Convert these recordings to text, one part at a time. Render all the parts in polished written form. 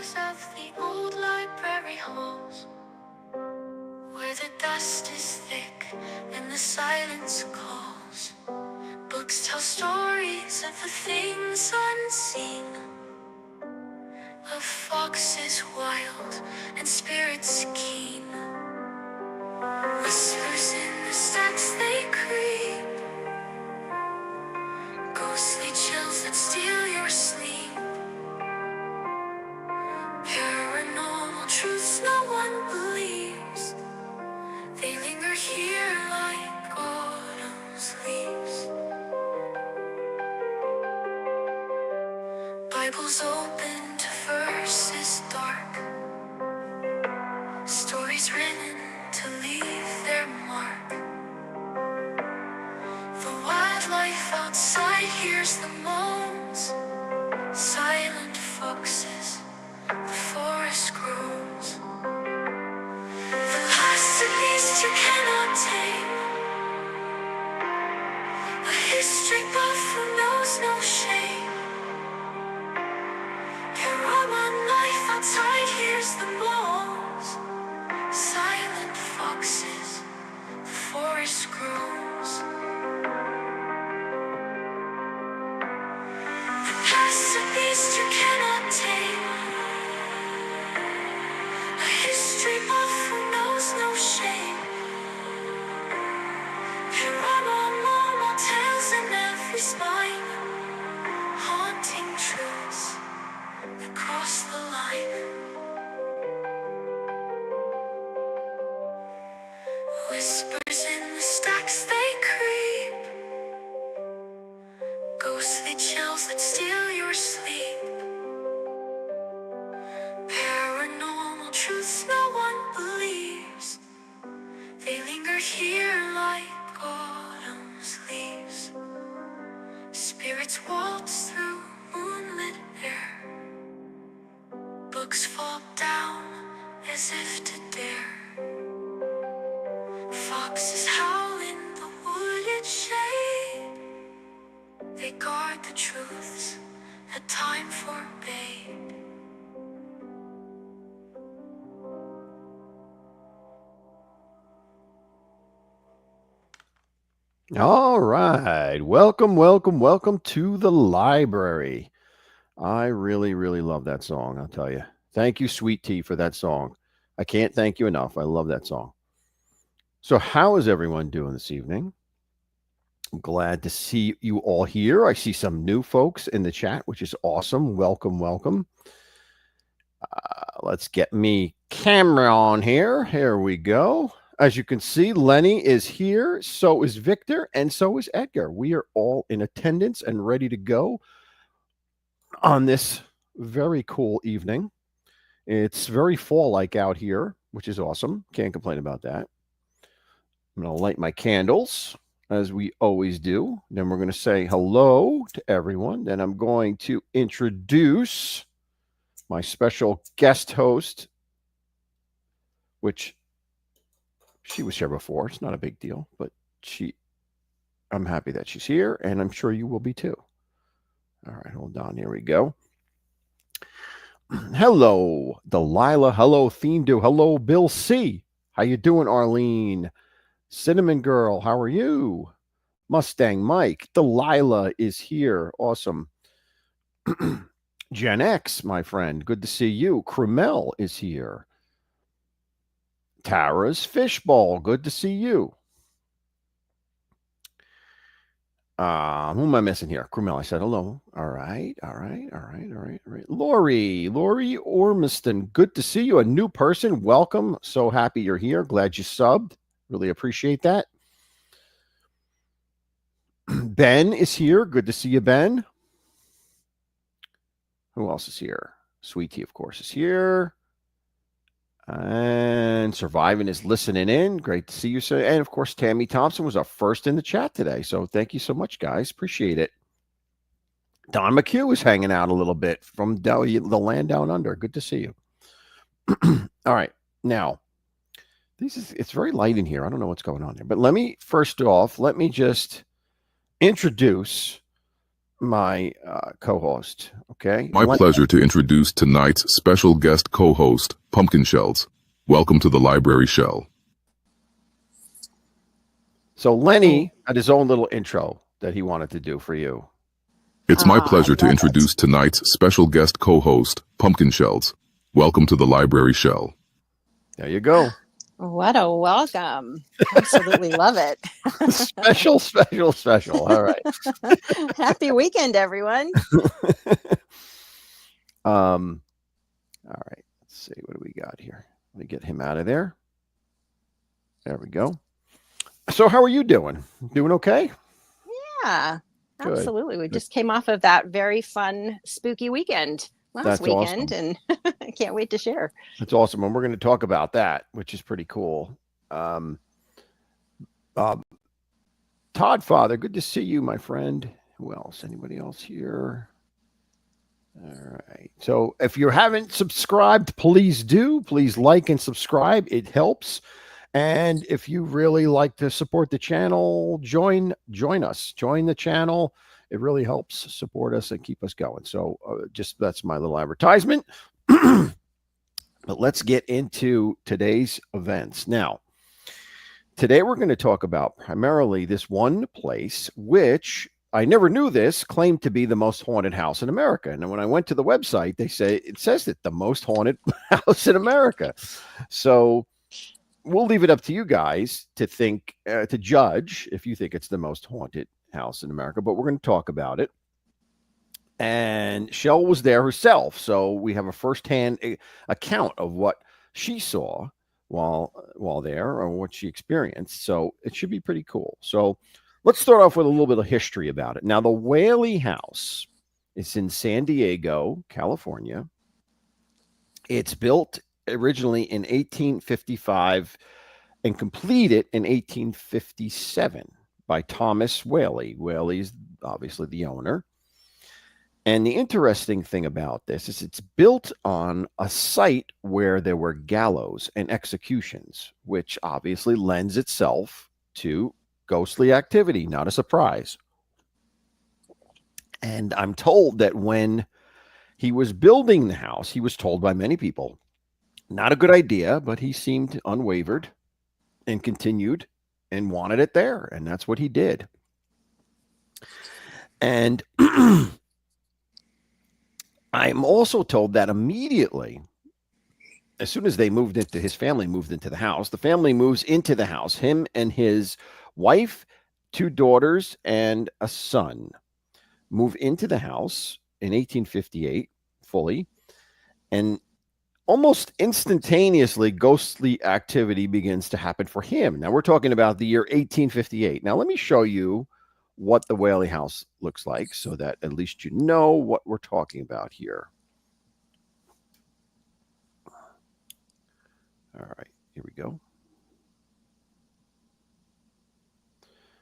corners of the old library halls, where the dust is thick and the silence calls. Books tell stories of the things unseen, of foxes wild and spirits keen. Whispers in the stacks they creep, ghostly chills that steal your sleep. Paranormal truths no one believes, they linger here like autumn's leaves. Bibles open to verses dark, stories written to leave their mark. The wildlife outside hears the moans, silent foxes, the forest groans. The last of beasts you cannot tame, a history buff who knows no shame. Paranormal life outside hears the moans, silent foxes, the forest groans. The past of beast you cannot tame, a history buff who knows no shame. Paranormal tales in every spine, haunting truths that cross the line. Whispers in the stacks they creep, ghostly chills that steal your sleep. Paranormal truths no one believes, they linger here like autumn's leaves. Spirits waltz through moonlit air, books fall down as if to dare. Foxes howl in the wooded shade, they guard the truths that time forbade. All right. Welcome to the library. I really, really love that song, I'll tell you. Thank you, Sweet Tea, for that song. I can't thank you enough. I love that song. So, how is everyone doing this evening? I'm glad to see you all here. I see some new folks in the chat, which is awesome. Welcome. Let's get me camera on here. Here we go. As you can see, Lenny is here. So is Victor, and so is Edgar. We are all in attendance and ready to go on this very cool evening. It's very fall-like out here, which is awesome. Can't complain about that. I'm going to light my candles, as we always do. Then we're going to say hello to everyone. Then I'm going to introduce my special guest host, which she was here before. It's not a big deal, but I'm happy that she's here, and I'm sure you will be too. All right, hold on. Here we go. Hello, Delilah. Hello, Theme-Do. Hello, Bill C. How you doing, Arlene? Cinnamon Girl, how are you? Mustang Mike. Delilah is here. Awesome. Gen X, my friend. Good to see you. Kremel is here. Tara's Fishball. Good to see you. Who am I missing here? Krumel, I said hello. All right. Lori Ormiston, good to see you. A new person. Welcome. So happy you're here. Glad you subbed. Really appreciate that. Ben is here. Good to see you, Ben. Who else is here? Sweet Tea, of course, is here. And Surviving is listening in. Great to see you, sir. And of course, Tammy Thompson was our first in the chat today. So thank you so much, guys. Appreciate it. Don McHugh is hanging out a little bit from the land down under. Good to see you. All right. Now, it's very light in here. I don't know what's going on there. But let me just introduce my co-host. Okay. My pleasure to introduce tonight's special guest co-host, Pumpkinshelz. Welcome to the Library Shell. So Lenny had his own little intro that he wanted to do for you. It's my pleasure to introduce tonight's special guest co-host, Pumpkinshelz. Welcome to the Library Shell. There you go. What a welcome. Absolutely love it. Special. All right. Happy weekend, everyone. All right. Let's see. What do we got here? Let me get him out of there. There we go. So how are you doing? Doing okay? Yeah, Good. absolutely. We just came off of that very fun, spooky weekend last weekend, awesome. and I can't wait to share. That's awesome. And we're going to talk about that, which is pretty cool. Todd Father, good to see you, my friend. Who else? Anybody else here? All right. So if you haven't subscribed, please do. Please like and subscribe. It helps. And if you really like to support the channel, join us. Join the channel. It really helps support us and keep us going. So just that's my little advertisement. But let's get into today's events. Now, today we're going to talk about primarily this one place, which I never knew this, claimed to be the most haunted house in America. And when I went to the website, they say it says that the most haunted house in America. So we'll leave it up to you guys to think, to judge if you think it's the most haunted house in America, but we're going to talk about it. And Shell was there herself, so we have a firsthand account of what she saw while there, or what she experienced. So it should be pretty cool. So let's start off with a little bit of history about it. Now, the Whaley House is in San Diego, California. It's built originally in 1855 and completed in 1857 by Thomas Whaley. Whaley's obviously the owner. And the interesting thing about this is it's built on a site where there were gallows and executions, which obviously lends itself to ghostly activity. Not a surprise. And I'm told that when he was building the house, he was told by many people, not a good idea, but he seemed unwavered and continued and wanted it there. And that's what he did. And I'm also told that immediately, as soon as they moved into, his family moved into the house, the family moves into the house, him and his wife, 2 daughters, and a son move into the house in 1858 fully. And almost instantaneously, ghostly activity begins to happen for him. Now, we're talking about the year 1858. Now, let me show you what the Whaley House looks like so that at least you know what we're talking about here. All right, here we go.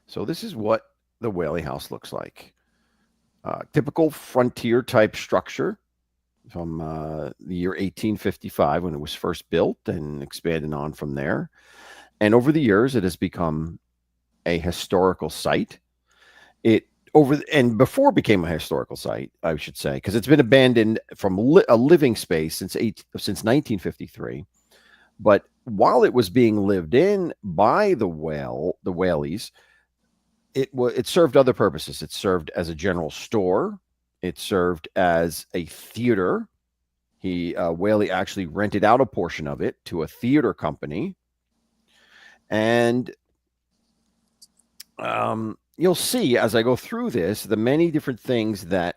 So this is what the Whaley House looks like. Typical frontier type structure from the year 1855 when it was first built, and expanded on from there. And over the years, it has become a historical site. Before it became a historical site, I should say, because it's been abandoned from a living space since 1953. But while it was being lived in by the Whaleys, it served other purposes. It served as a general store. It served as a theater. Whaley actually rented out a portion of it to a theater company. And you'll see as I go through this, the many different things that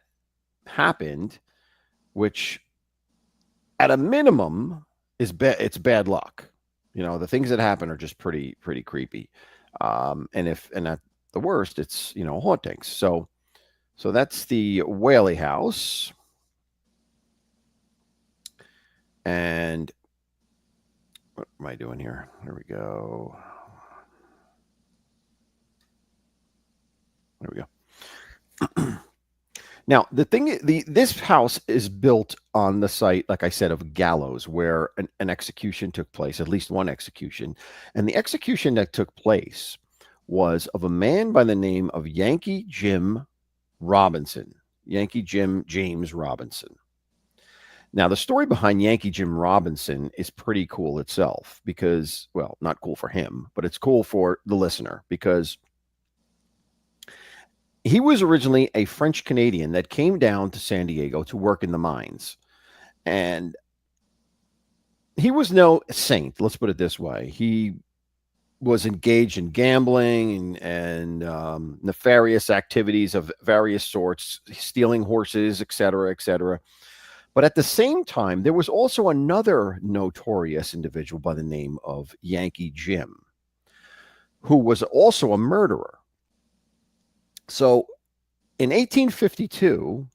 happened, which at a minimum it's bad luck. You know, the things that happen are just pretty creepy. And at the worst, it's, hauntings. So that's the Whaley House. And what am I doing here? There we go. There we go. Now, this house is built on the site, like I said, of gallows, where an execution took place, at least one execution. And the execution that took place was of a man by the name of Yankee Jim Robinson, Yankee Jim James Robinson. Now, the story behind Yankee Jim Robinson is pretty cool itself because, well, not cool for him, but it's cool for the listener because he was originally a French Canadian that came down to San Diego to work in the mines. And he was no saint, let's put it this way. He was engaged in gambling and nefarious activities of various sorts, stealing horses, et cetera, et cetera. But at the same time, there was also another notorious individual by the name of Yankee Jim, who was also a murderer. So in 1852,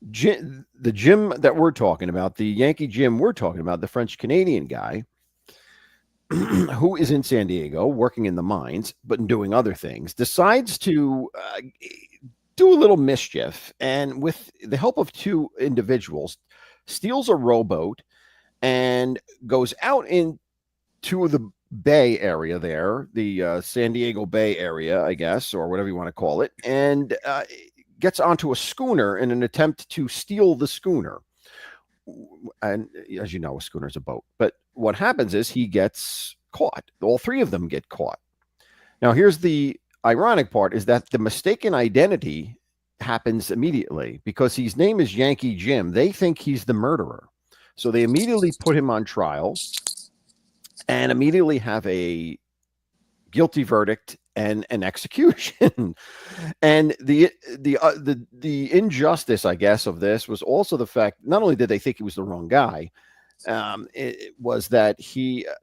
the Jim that we're talking about, the Yankee Jim we're talking about, the French Canadian guy, who is in San Diego working in the mines, but doing other things, decides to do a little mischief, and with the help of two individuals, steals a rowboat and goes out into the Bay area there, the San Diego Bay area, I guess, or whatever you want to call it, and gets onto a schooner in an attempt to steal the schooner. And as you know, a schooner is a boat. But what happens is he gets caught. All three of them get caught. Now, here's the ironic part is that the mistaken identity happens immediately because his name is Yankee Jim. They think he's the murderer. So they immediately put him on trial and immediately have a guilty verdict and an execution. And the injustice, I guess, of this was also the fact, not only did they think he was the wrong guy, it was that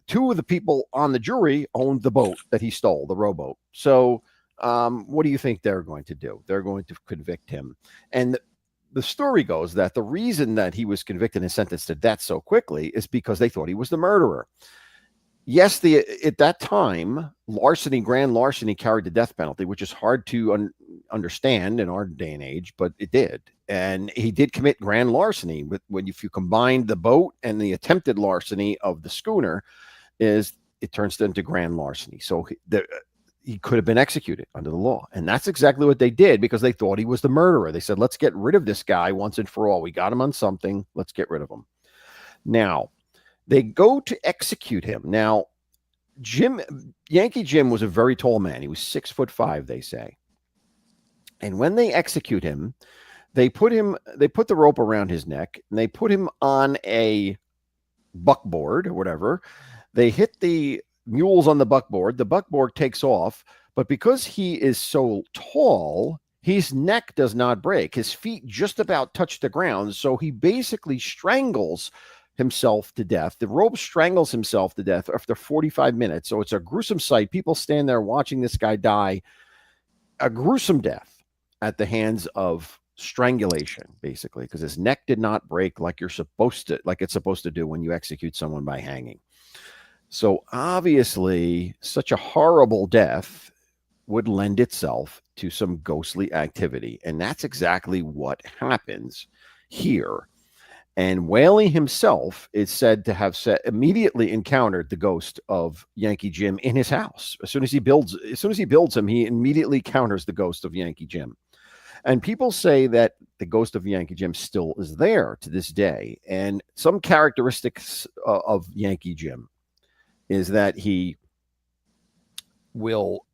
two of the people on the jury owned the boat that he stole, the rowboat. So what do you think they're going to do? They're going to convict him. And the story goes that the reason that he was convicted and sentenced to death so quickly is because they thought he was the murderer. Yes, at that time, grand larceny carried the death penalty, which is hard to understand in our day and age, but it did. And he did commit grand larceny. If you combine the boat and the attempted larceny of the schooner, it turns into grand larceny. So he could have been executed under the law. And that's exactly what they did because they thought he was the murderer. They said, let's get rid of this guy once and for all. We got him on something. Let's get rid of him. Now, they go to execute him. Now, Yankee Jim was a very tall man. He was 6'5", they say. And when they execute him, they put the rope around his neck and they put him on a buckboard or whatever. They hit the mules on the buckboard. The buckboard takes off, but because he is so tall, his neck does not break. His feet just about touch the ground. So he basically strangles himself to death. The rope strangles himself to death after 45 minutes. So it's a gruesome sight. People stand there watching this guy die a gruesome death at the hands of strangulation, basically, because his neck did not break like it's supposed to do when you execute someone by hanging. So obviously, such a horrible death would lend itself to some ghostly activity. And that's exactly what happens here. And Whaley himself is said to have immediately encountered the ghost of Yankee Jim in his house. As soon as he builds him, he immediately encounters the ghost of Yankee Jim. And people say that the ghost of Yankee Jim still is there to this day. And some characteristics of Yankee Jim is that he will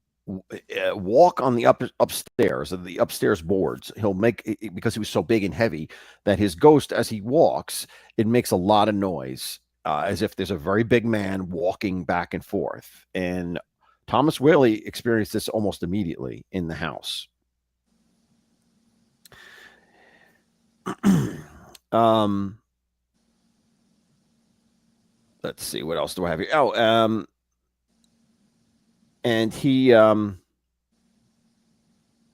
walk on the upstairs boards. He'll make, because he was so big and heavy, that his ghost, as he walks, it makes a lot of noise, as if there's a very big man walking back and forth. And Thomas Whaley experienced this almost immediately in the house. Let's see, what else do I have here? And he, the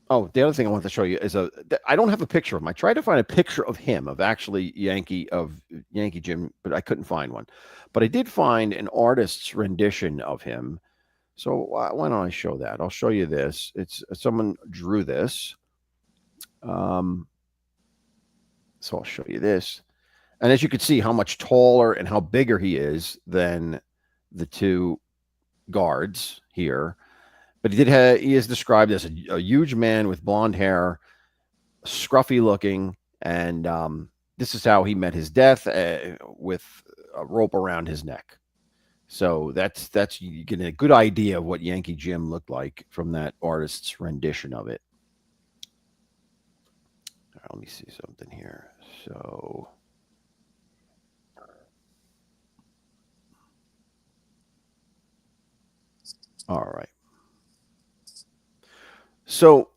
other thing I want to show you is I don't have a picture of him. I tried to find a picture of him, of actually Yankee Jim, but I couldn't find one. But I did find an artist's rendition of him. So why don't I show that? I'll show you this. Someone drew this. So I'll show you this. And as you can see how much taller and how bigger he is than the two guards here. But he is described as a huge man with blonde hair, scruffy looking, and this is how he met his death, with a rope around his neck. So that's you get a good idea of what Yankee Jim looked like from that artist's rendition of it. All right, let me see something here. So, all right. So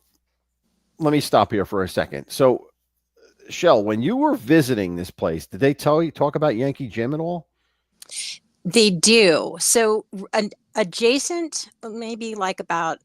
let me stop here for a second. So, Shell, when you were visiting this place, did they talk about Yankee Jim at all? They do. So adjacent, maybe like about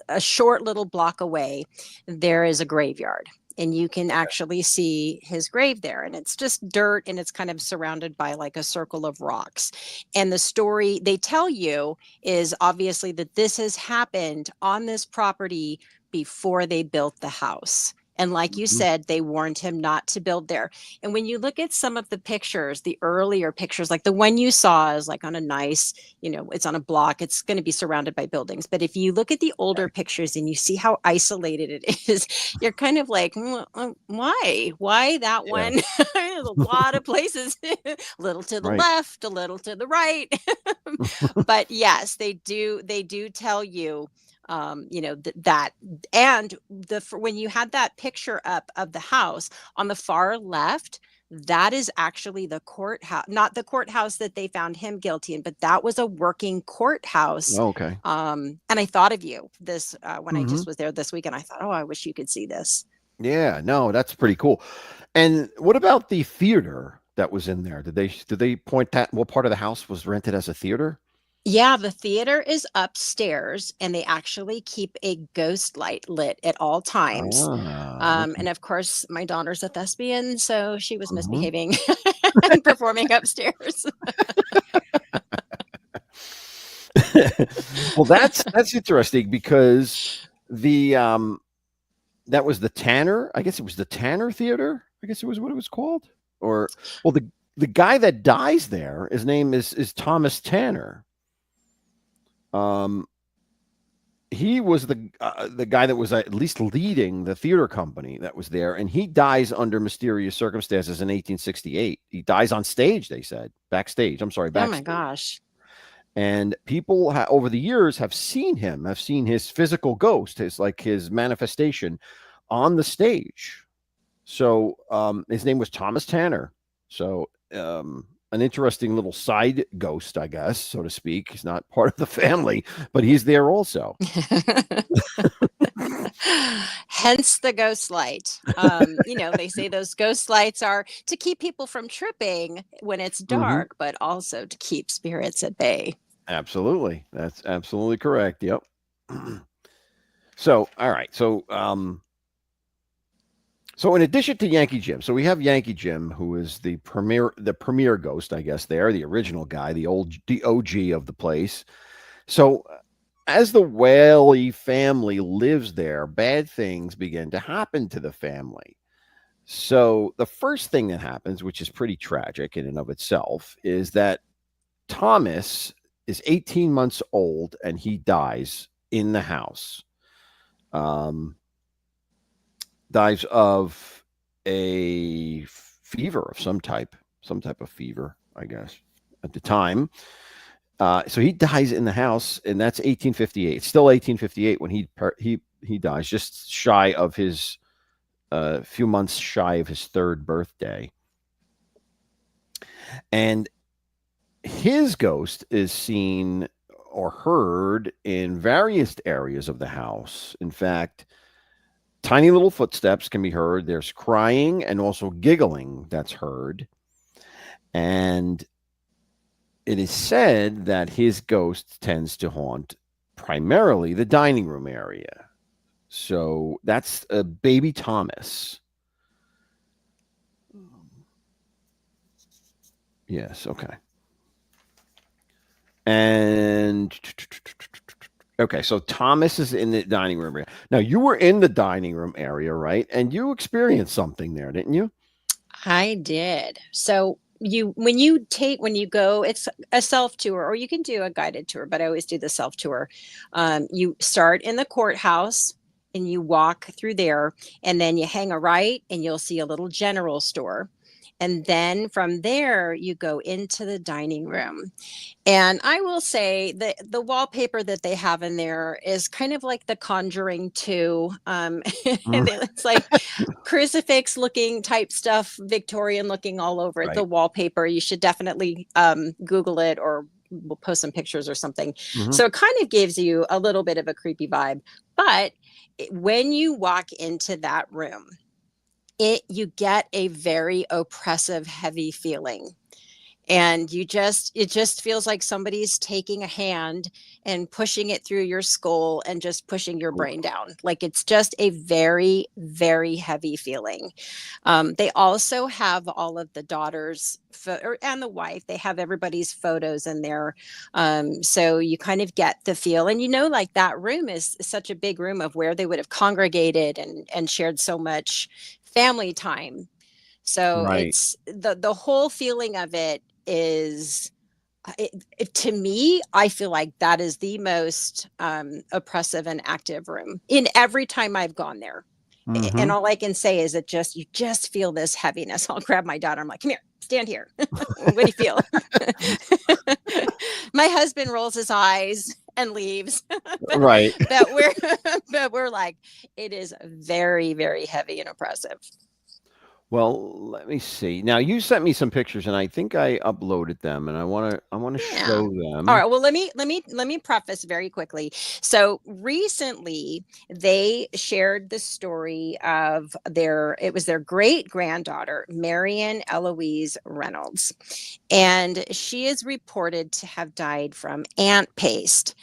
a short little block away, there is a graveyard. And you can actually see his grave there. And it's just dirt and it's kind of surrounded by like a circle of rocks. And the story they tell you is obviously that this has happened on this property before they built the house. And like you said, they warned him not to build there. And when you look at some of the pictures, the earlier pictures, like the one you saw is like on a nice, it's on a block, it's going to be surrounded by buildings. But if you look at the older pictures and you see how isolated it is, you're kind of like, why that Yeah. one? There's a lot of places, a little to the Right. left, a little to the right. But yes, they do tell you that, and when you had that picture up of the house on the far left, that is actually the courthouse, not the courthouse that they found him guilty in, but that was a working courthouse. Okay. And I thought of you this when I Mhm. just was there this week, and I thought, oh, I wish you could see this. Yeah, no, that's pretty cool. And what about the theater that was in there? Did they point that what part of the house was rented as a theater? Yeah, the theater is upstairs, and they actually keep a ghost light lit at all times. Okay. And of course, my daughter's a thespian, so she was Mhm. misbehaving and performing upstairs. Well, that's interesting because the that was the Tanner. I guess it was the Tanner Theater. I guess it was what it was called. Or well, the guy that dies there, his name is Thomas Tanner. He was the guy that was at least leading the theater company that was there, and he dies under mysterious circumstances in 1868. He dies on stage. They said backstage. I'm sorry, Oh my backstage. gosh. And people over the years have seen him, have seen his physical ghost, his manifestation on the stage. So his name was Thomas Tanner. So an interesting little side ghost, I guess, so to speak. He's not part of the family, but he's there also. Hence the ghost light. They say those ghost lights are to keep people from tripping when it's dark, but also to keep spirits at bay. Absolutely. That's absolutely correct. Yep. So, all right. So in addition to Yankee Jim, so we have Yankee Jim, who is the premier ghost, I guess, there, the original guy, the OG of the place. So as the Whaley family lives there, bad things begin to happen to the family. So the first thing that happens, which is pretty tragic in and of itself, is that Thomas is 18 months old and he dies in the house. Dies of a fever of some type of fever, I guess, at the time. So he dies in the house, and that's 1858. It's still 1858 when he dies, just shy of his few months shy of his third birthday. And his ghost is seen or heard in various areas of the house. In fact, tiny little footsteps can be heard. There's crying and also giggling that's heard. And it is said that his ghost tends to haunt primarily the dining room area. So that's baby Thomas. Yes, okay. And okay, so Thomas is in the dining room area. Now, you were in the dining room area, right? And you experienced something there, didn't you? I did. So when you go, it's a self tour, or you can do a guided tour, but I always do the self tour. You start in the courthouse, and you walk through there, and then you hang a right and you'll see a little general store. And then from there, you go into the dining room. And I will say that the wallpaper that they have in there is kind of like the Conjuring 2. Mm, It's like crucifix looking type stuff, Victorian looking all over it. The right. wallpaper, you should definitely Google it, or we'll post some pictures or something. Hmm. So it kind of gives you a little bit of a creepy vibe. But when you walk into that room, you get a very oppressive, heavy feeling, and it just feels like somebody's taking a hand and pushing it through your skull and just pushing your brain down. Like, it's just a very, very heavy feeling. They also have all of the daughters and the wife. They have everybody's photos in there. So you kind of get the feel, and like that room is such a big room of where they would have congregated and shared so much family time. So Right. it's the whole feeling of it is, to me, I feel like that is the most oppressive and active room in every time I've gone there. And Hmm. all I can say is you just feel this heaviness. I'll grab my daughter. I'm like, come here, stand here. What do you feel? My husband rolls his eyes and leaves. but, Right. but we're but we're like, it is very, very heavy and oppressive. Well, let me see. Now you sent me some pictures, and I think I uploaded them, and I want to Yeah. show All them. right. Well, let me preface very quickly. So recently, they shared the story of their great granddaughter, Marion Eloise Reynolds, and she is reported to have died from ant paste.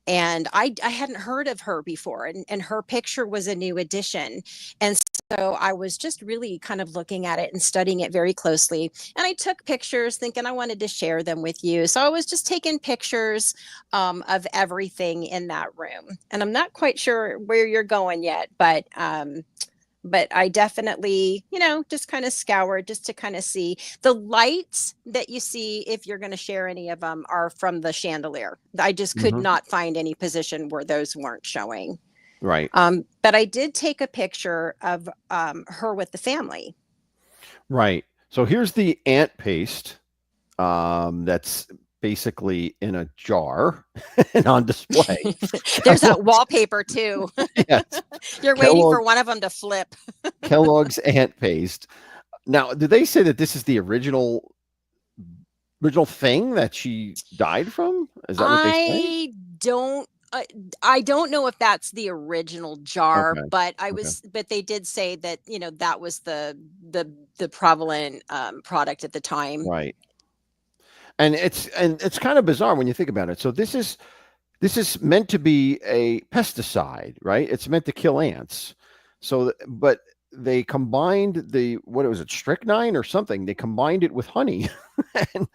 And I hadn't heard of her before, and her picture was a new addition. And so I was just really kind of looking at it and studying it very closely. And I took pictures thinking I wanted to share them with you. So I was just taking pictures of everything in that room. And I'm not quite sure where you're going yet, but I definitely, just kind of scoured just to kind of see the lights that you see. If you're going to share any of them, are from the chandelier. I just could Hmm. not find any position where those weren't showing. Right. But I did take a picture of her with the family. Right. So here's the ant paste. That's basically in a jar and on display. There's that wallpaper too. Yes. You're waiting Kellogg for one of them to flip. Kellogg's ant paste. Now, did they say that this is the original thing that she died from? Is that what they say? I don't I don't know if that's the original jar, Okay. Okay. but they did say that, that was the prevalent product at the time. Right. And it's kind of bizarre when you think about it. So this is meant to be a pesticide, right? It's meant to kill ants. But they combined what was it, strychnine or something? They combined it with honey, and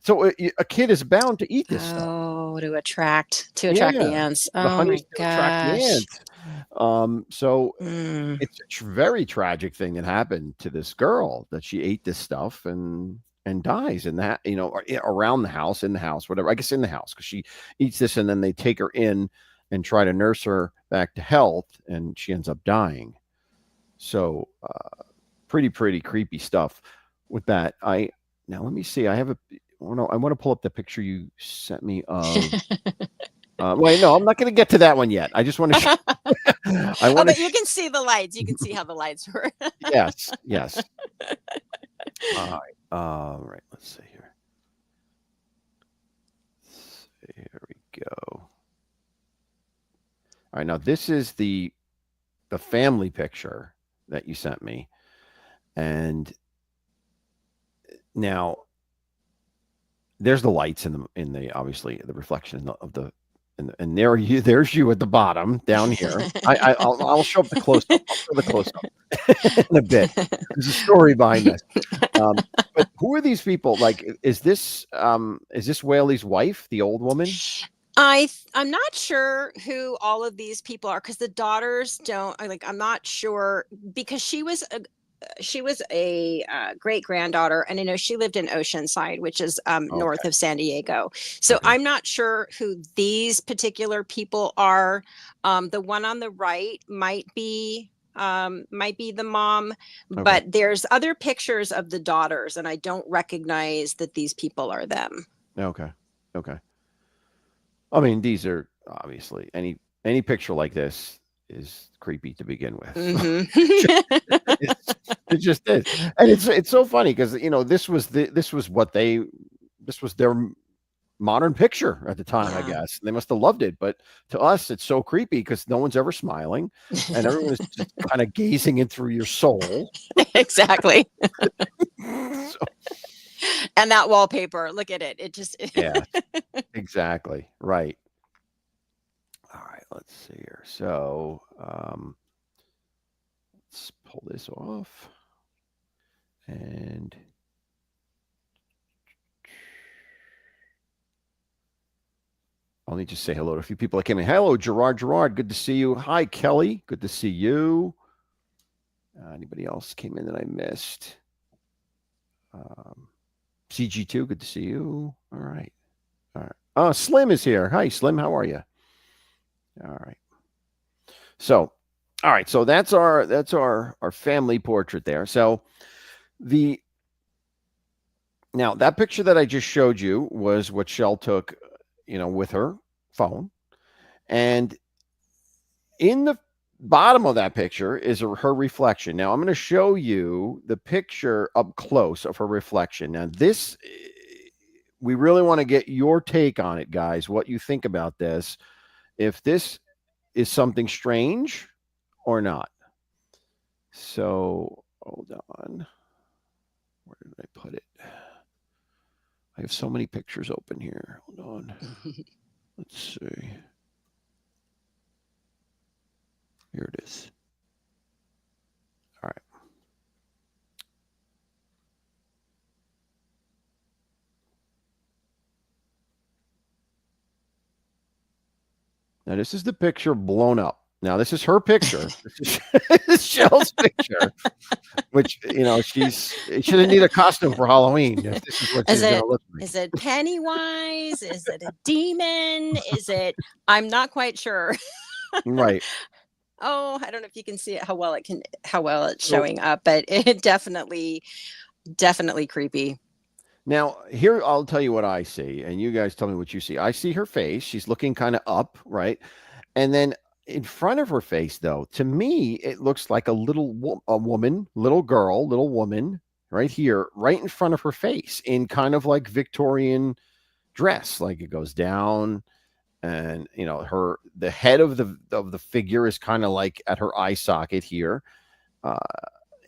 so a kid is bound to eat this stuff. Oh, to attract the Yeah, ants. the Oh my honey's to attract the gosh. ants. So Mm. it's a very tragic thing that happened to this girl, that she ate this stuff and dies in that, or around the house, in the house, whatever. I guess in the house, because she eats this, and then they take her in and try to nurse her back to health, and she ends up dying. So pretty creepy stuff with that. Now let me see. I want to pull up the picture you sent me of. Wait, no, I'm not going to get to that one yet. I just want to. I Oh, want to. but you can see the lights. You can see how the lights were. Yes, yes. All right. All right. Let's see here. Here we go. All right. Now this is the family picture that you sent me, and now there's the lights in the obviously the reflection of the and there's you at the bottom down here. I'll show up the close up. I'll show the close up in a bit. There's a story behind this. But who are these people? Like, is this Whaley's wife, the old woman? I'm not sure who all of these people are, because the daughters don't. I'm not sure, because she was a great granddaughter, and I know she lived in Oceanside, which is north Okay. of San Diego. So Okay. I'm not sure who these particular people are. The one on the right might be the mom, Okay. but there's other pictures of the daughters, and I don't recognize that these people are them. Okay. Okay. I mean, these are obviously any picture like this is creepy to begin with. Mhm. It just is, and it's so funny because this was their modern picture at the time. I Yeah. guess they must have loved it, but to us, it's so creepy because no one's ever smiling, and everyone is just kind of gazing in through your soul. Exactly. So, And that wallpaper, look at it. It just yeah, exactly right. All right, let's see here. So let's pull this off. And I'll need to say hello to a few people that came in. Hello, Gerard. Gerard, good to see you. Hi, Kelly. Good to see you. Anybody else came in that I missed? CG2, good to see you. All right. All right. Oh, Slim is here. Hi, Slim. How are you? All right. So, all right. So that's our family portrait there. So now that picture that I just showed you was what Shell took, with her phone. And in the bottom of that picture is her reflection. Now I'm going to show you the picture up close of her reflection. Now this, we really want to get your take on it, guys, what you think about this, if this is something strange or not. So hold on. Where did I put it? I have so many pictures open here. Hold on. Let's see. Here it is. All right. Now, this is the picture blown up. Now, this is her picture. This is Shell's picture, which, she shouldn't need a costume for Halloween. If this is what she's going to look like. Is it Pennywise? Is it a demon? I'm not quite sure. Right. Oh, I don't know if you can see it, how well it's showing up, but it definitely creepy. Now, here, I'll tell you what I see, and you guys tell me what you see. I see her face. She's looking kind of up, right? And then in front of her face, though, to me, it looks like a little woman, little girl, little woman right here, right in front of her face in kind of like Victorian dress, like it goes down. And, the head of the figure is kind of like at her eye socket here.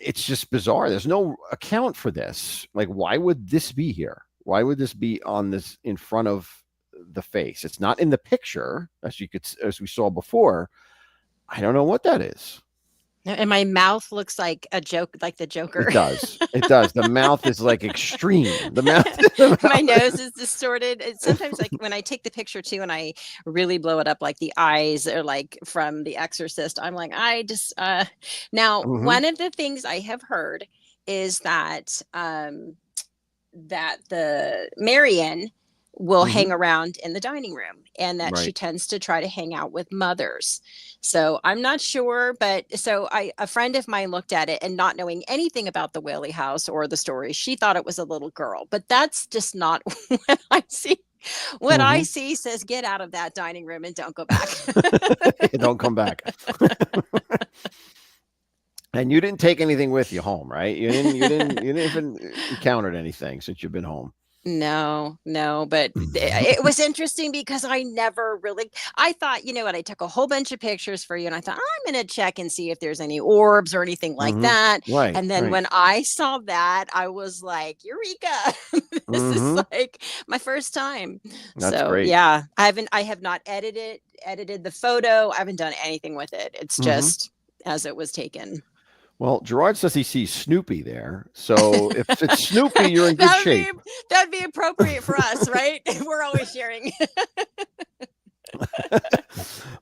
It's just bizarre. There's no account for this. Like, why would this be here? Why would this be on this in front of the face? It's not in the picture as we saw before. I don't know what that is. And my mouth looks like a joke, like the Joker. It does. It does. The mouth is like extreme. The mouth. My nose is distorted. It's sometimes like when I take the picture too, and I really blow it up, like the eyes are like from The Exorcist. I'm like, I just now one of the things I have heard is that that the Marion will hang around in the dining room, and that she tends to try to hang out with mothers. So I'm not sure, but a friend of mine looked at it, and not knowing anything about the Whaley House or the story, she thought it was a little girl, but that's just not what I see. What I see says, get out of that dining room and don't go back. Don't come back. And you didn't take anything with you home, right? You didn't even encountered anything since you've been home. No, but it was interesting because I thought, I took a whole bunch of pictures for you, and I thought, I'm going to check and see if there's any orbs or anything like that. Right. And then when I saw that, I was like, Eureka, this is like my first time. That's so great. Yeah, I have not edited the photo. I haven't done anything with it. It's just as it was taken. Well, Gerard says he sees Snoopy there. So if it's Snoopy, you're in good shape. That would be appropriate for us, right? We're always sharing.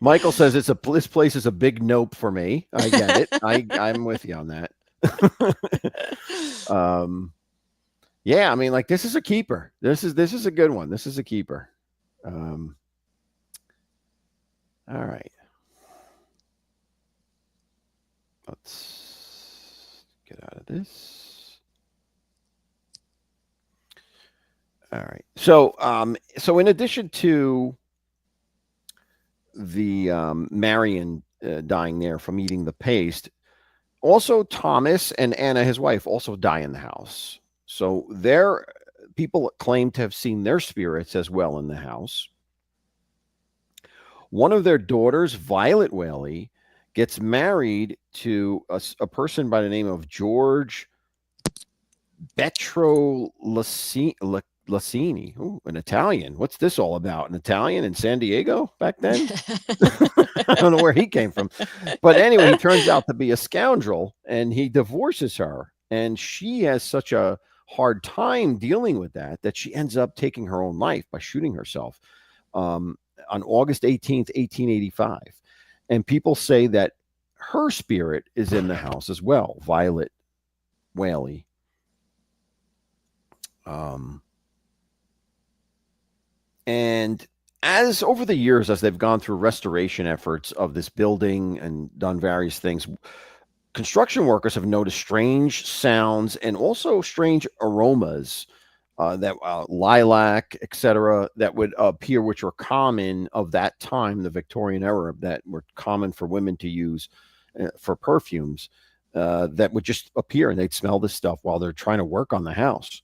Michael says this place is a big nope for me. I get it. I'm with you on that. Yeah, I mean, like, this is a keeper. This is a good one. This is a keeper. All right. Let's get out of this. All right. So in addition to the Marion dying there from eating the paste, also Thomas and Anna, his wife, also die in the house. So their people claim to have seen their spirits as well in the house. One of their daughters, Violet Whaley, gets married to a person by the name of George Lassini. Ooh, an Italian. What's this all about? An Italian in San Diego back then? I don't know where he came from. But anyway, he turns out to be a scoundrel, and he divorces her. And she has such a hard time dealing with that she ends up taking her own life by shooting herself on August 18th, 1885. And people say that her spirit is in the house as well, Violet Whaley. And as over the years, as they've gone through restoration efforts of this building and done various things, construction workers have noticed strange sounds and also strange aromas that lilac, etc., that would appear, which were common of that time, the Victorian era, that were common for women to use for perfumes, that would just appear, and they'd smell this stuff while they're trying to work on the house.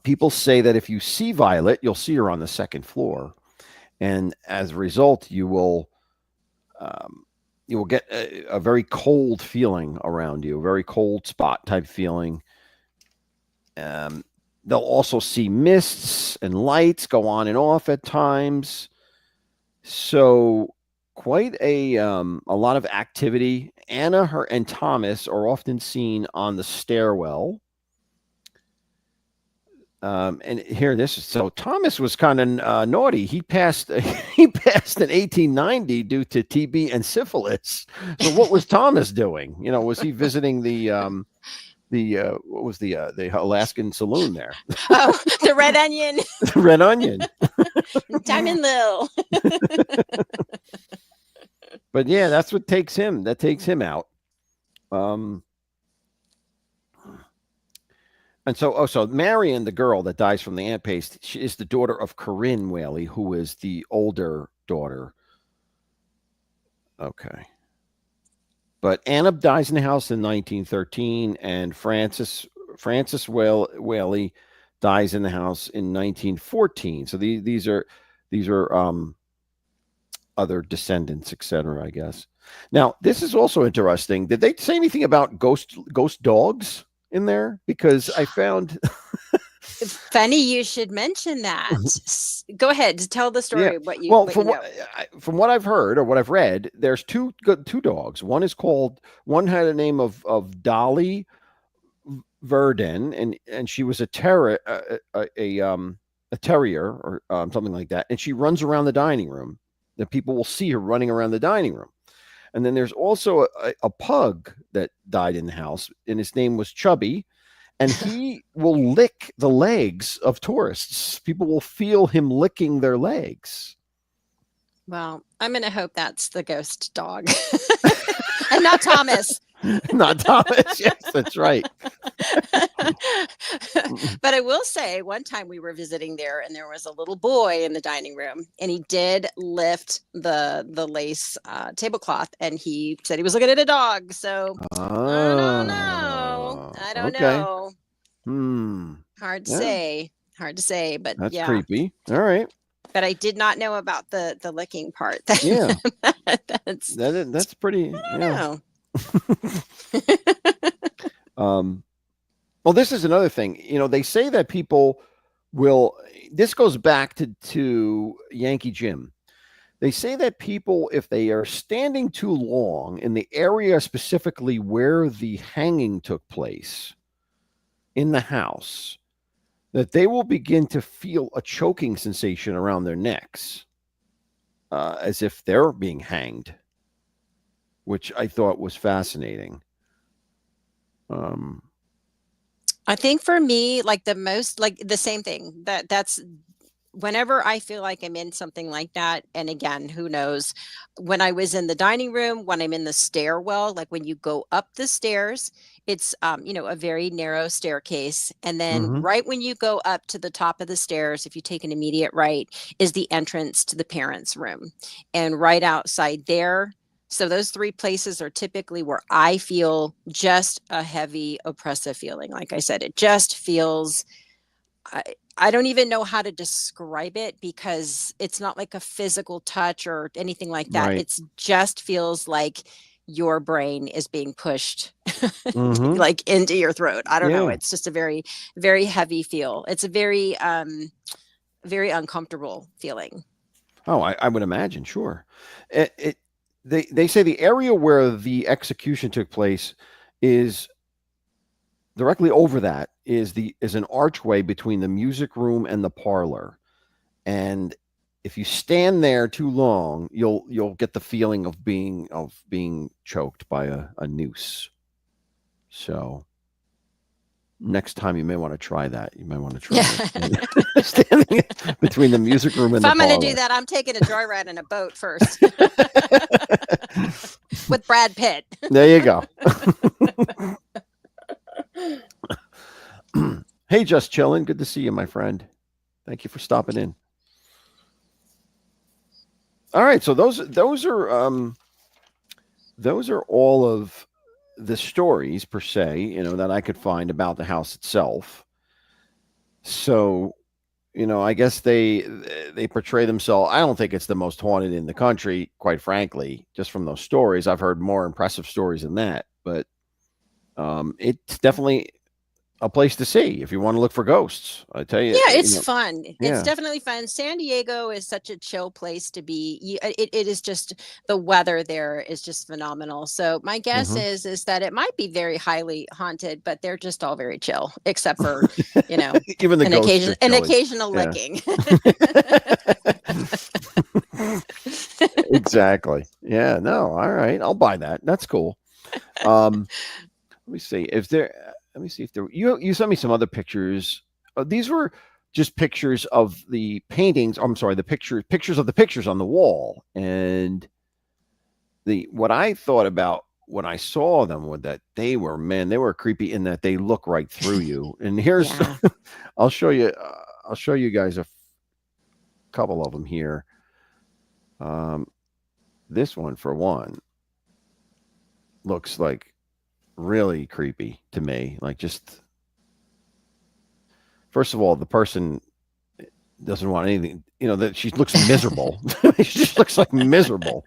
People say that if you see Violet, you'll see her on the second floor, and as a result, you will get a very cold feeling around you, a very cold spot type feeling. They'll also see mists and lights go on and off at times. So quite a lot of activity. Anna, her, and Thomas are often seen on the stairwell. And here, so Thomas was kind of naughty. He passed in 1890 due to TB and syphilis. So what was Thomas doing? Was he visiting the what was the Alaskan saloon there? Oh, the Red Onion. The Red Onion. Diamond Lil. But yeah, that's what takes him. That takes him out. And so Marion, the girl that dies from the ant paste, she is the daughter of Corinne Whaley, who is the older daughter. Okay. But Anna dies in the house in 1913, and Frances Whaley dies in the house in 1914. So these are other descendants, etc., I guess. Now, this is also interesting. Did they say anything about ghost dogs in there? Because I found funny you should mention that. Go ahead, tell the story. Yeah. From what I've heard or what I've read, there's two dogs. One had a name of Dolly Verdon, and she was a terrier or something like that, and she runs around the dining room. The people will see her running around the dining room. And then there's also a pug that died in the house, and his name was Chubby, and he will lick the legs of tourists. People will feel him licking their legs. Well, I'm going to hope that's the ghost dog and not Thomas. Not Thomas. Yes, that's right. But I will say, one time we were visiting there, and there was a little boy in the dining room, and he did lift the lace tablecloth, and he said he was looking at a dog. So I don't know. I don't know. Hard to say. But that's yeah, creepy. All right. But I did not know about the licking part. Yeah, that's pretty. I don't know. Well, this is another thing. They say that people will. This goes back to Yankee Jim. They say that people, if they are standing too long in the area specifically where the hanging took place in the house, that they will begin to feel a choking sensation around their necks, as if they're being hanged. which I thought was fascinating. I think for me, like the most, like the same thing that's whenever I feel like I'm in something like that, and again, who knows, when I was in the dining room, when I'm in the stairwell, like when you go up the stairs, it's a very narrow staircase. And then Mhm. right when you go up to the top of the stairs, if you take an immediate right, is the entrance to the parents' room. And right outside there, so those three places are typically where I feel just a heavy oppressive feeling. Like I said, it just feels I, I don't even know how to describe it because it's not like a physical touch or anything like that. Right. It's just feels like your brain is being pushed Mhm. like into your throat. I don't know. Yeah. It's just a very, very heavy feel. It's a very, very uncomfortable feeling. Oh, I would imagine, sure. They say the area where the execution took place is directly over that is an archway between the music room and the parlor. And if you stand there too long, you'll get the feeling of being choked by a noose. So next time you may want to try that. You may want to try Yeah. standing between the music room and If the I'm going to do parlor. that, I'm taking a joyride in a boat first with Brad Pitt. There you go. Hey, just chilling. Good to see you, my friend. Thank you for stopping in. All right, so those are all of the stories per se, that I could find about the house itself. So, I guess they portray themselves. I don't think it's the most haunted in the country, quite frankly. Just from those stories, I've heard more impressive stories than that. But it's definitely a place to see if you want to look for ghosts. I tell you, Yeah, it's fun. It's yeah. definitely fun. San Diego is such a chill place to be. It is just the weather there is just phenomenal. So my guess Mhm. is that it might be very highly haunted, but they're just all very chill, except for Even the ghosts are an chilly. occasional Yeah. licking. Exactly. Yeah. No. All right. I'll buy that. That's cool. Let me see if there. Let me see if there. You sent me some other pictures. These were just pictures of the paintings. I'm sorry, the pictures of the pictures on the wall. And what I thought about when I saw them was that they were creepy in that they look right through you. And here's, Yeah. I'll show you. I'll show you guys a couple of them here. This one for one looks like really creepy to me. Like, just first of all, the person doesn't want anything, that she looks miserable. She just looks like miserable.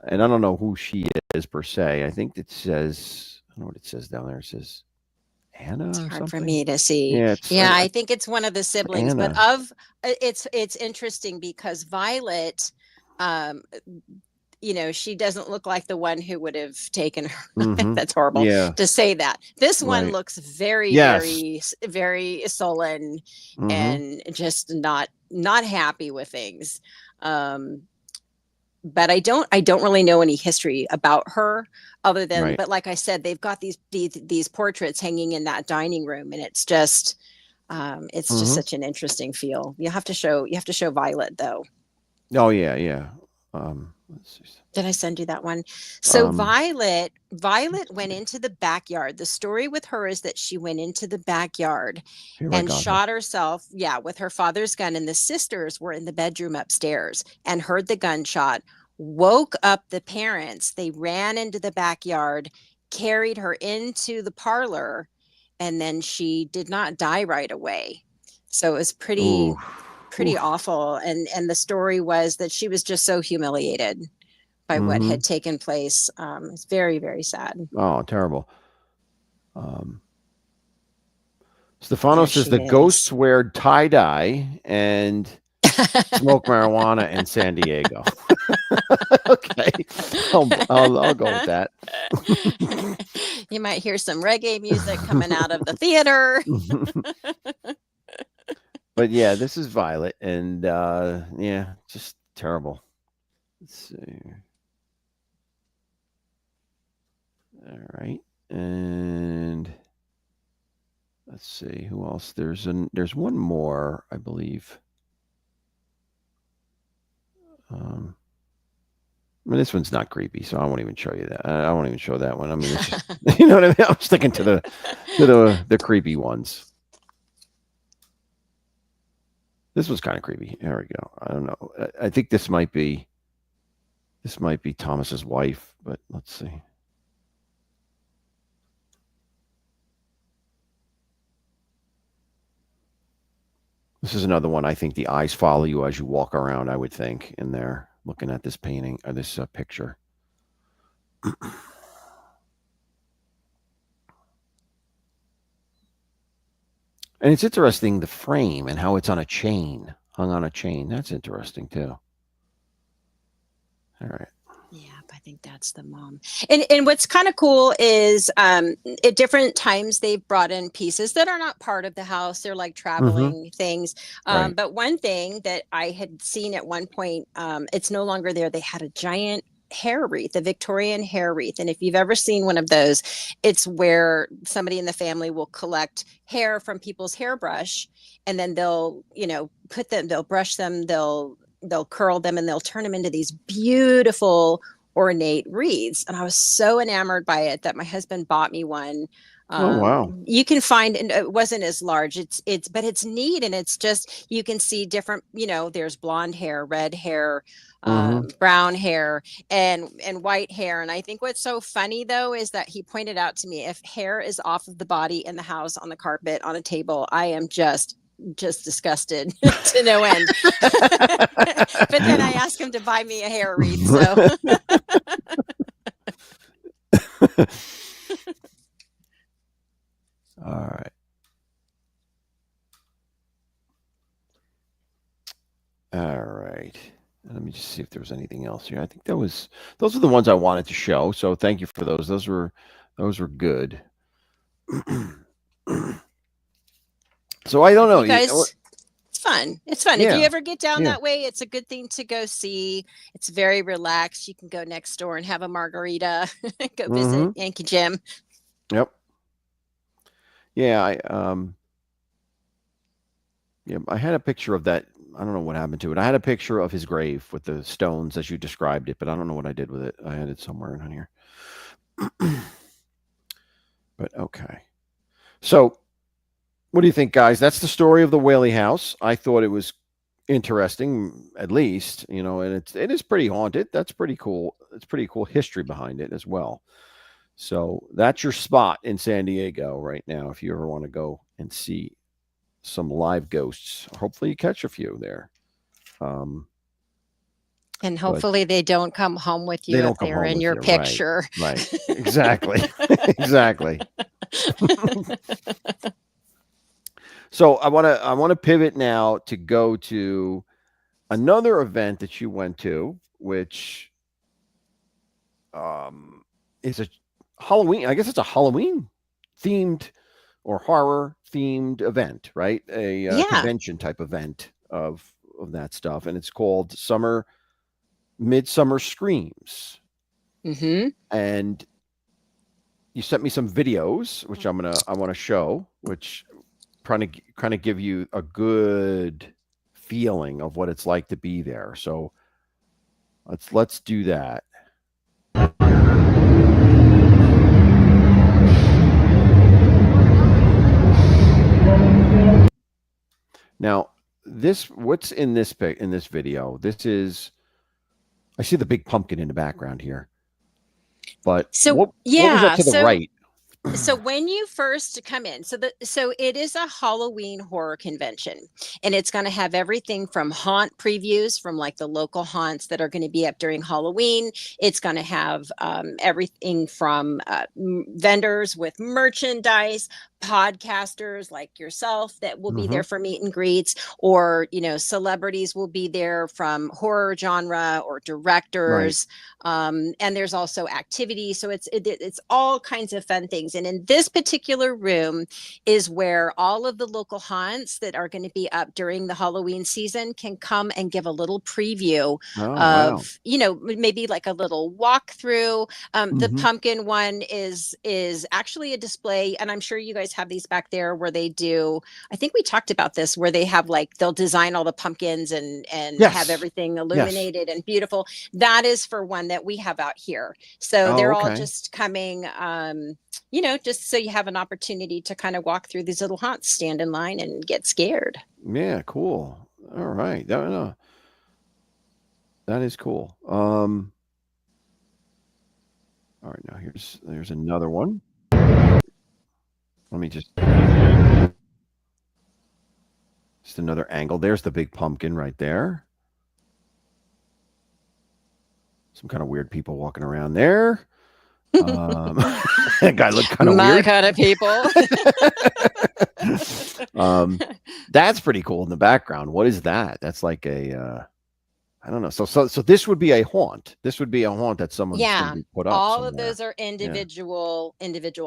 And I don't know who she is per se. I think it says, I don't know what it says down there. It says Anna It's or hard for something. me to see. Yeah, Yeah, I think it's one of the siblings, but Anna. it's interesting because Violet, um, she doesn't look like the one who would have taken her. Mm-hmm. That's horrible Yeah. to say that. This one Right. looks very, Yes. very, very sullen Mm-hmm. and just not happy with things. But I don't really know any history about her other than, Right. but like I said, they've got these portraits hanging in that dining room, and it's just Mm-hmm. such an interesting feel. You have to show Violet though. Oh yeah, yeah. Let's see. Did I send you that one? So Um, Violet went into the backyard. The story with her is that she went into the backyard Here I and got her. shot herself, with her father's gun. And the sisters were in the bedroom upstairs and heard the gunshot, woke up the parents. They ran into the backyard, carried her into the parlor, and then she did not die right away. So it was pretty Ooh. awful. And the story was that she was just so humiliated by what Mm-hmm. had taken place. It's very, very sad. Oh, terrible. Stefano There says she the ghosts is. wear tie dye and smoke marijuana in San Diego. Okay, I'll go with that. You might hear some reggae music coming out of the theater. But yeah, this is Violet, and yeah, just terrible. Let's see. All right. And let's see who else. There's one more, I believe. I mean, this one's not creepy, so I won't even show you that. I won't even show that one. I mean, it's just, you know what I mean? I'm sticking to the creepy ones. This one's kind of creepy. There we go. I don't know. I think this might be Thomas's wife, but let's see. This is another one. I think the eyes follow you as you walk around, I would think, in there, looking at this painting or this picture. And it's interesting, the frame and how it's on a chain, hung on a chain. That's interesting, too. All right. Yeah, I think that's the mom. And what's kind of cool is at different times they've brought in pieces that are not part of the house. They're like traveling things. Right. But one thing that I had seen at one point, it's no longer there. They had a giant hair wreath, a Victorian hair wreath. And if you've ever seen one of those, it's where somebody in the family will collect hair from people's hairbrush, and then they'll, put them, they'll brush them, they'll curl them, and they'll turn them into these beautiful ornate wreaths. And I was so enamored by it that my husband bought me one. Oh, wow. You can find, and it wasn't as large. But it's neat. And it's just, you can see different, there's blonde hair, red hair, brown hair, and white hair. And I think what's so funny though, is that he pointed out to me, if hair is off of the body in the house, on the carpet, on a table, I am just disgusted to no end. But then I asked him to buy me a hair wreath. So all right. All right. Let me just see if there was anything else here. I think those are the ones I wanted to show. So thank you for those. Those were good. So I don't know. you guys, it's fun. It's fun. Yeah. If you ever get down that way, it's a good thing to go see. It's very relaxed. You can go next door and have a margarita, go visit Yankee Jim. Yep. Yeah, I had a picture of that. I don't know what happened to it. I had a picture of his grave with the stones as you described it, but I don't know what I did with it. I had it somewhere in here. But okay. So what do you think, guys? That's the story of the Whaley House. I thought it was interesting, at least, and it is pretty haunted. That's pretty cool. It's pretty cool history behind it as well. So that's your spot in San Diego right now. If you ever want to go and see some live ghosts, hopefully you catch a few there. And hopefully they don't come home with you if they're in your picture. Right. Exactly. Exactly. So I want to pivot now to go to another event that you went to, which is a Halloween. I guess it's a Halloween themed or horror themed event, right? A convention type event of that stuff, and it's called Midsummer Screams. And you sent me some videos, which I want to show, which kind of give you a good feeling of what it's like to be there. So let's do that. Now, what's in this video? This is, I see the big pumpkin in the background here. But what was that to the right? So when you first come in, so it is a Halloween horror convention, and it's going to have everything from haunt previews from like the local haunts that are going to be up during Halloween. It's going to have everything from vendors with merchandise, podcasters like yourself that will be there Mhm. for meet and greets, or celebrities will be there from horror genre or Right. directors. And there's also activities, so it's all kinds of fun things. And in this particular room is where all of the local haunts that are going to be up during the Halloween season can come and give a little preview Oh, wow. of, maybe like a little walkthrough. The Mhm. pumpkin one is actually a display, and I'm sure you guys have these back there where they do. I think we talked about this, where they have like they'll design all the pumpkins and have Yes. everything Yes. illuminated and beautiful. That is for one that we have out here. So Oh, they're all okay. just coming, just so you have an opportunity to kind of walk through these little haunts, stand in line, and get scared. Yeah, cool. All right. That is cool. All right, now there's another one. Let me just another angle. There's the big pumpkin right there. Some kind of weird people walking around there. That guy looked kind of My weird. kind of people. That's pretty cool in the background. What is that? That's like a I don't know. So this would be a haunt. This would be a haunt that someone's going to Yeah, be put up all of somewhere. those are Yeah. individual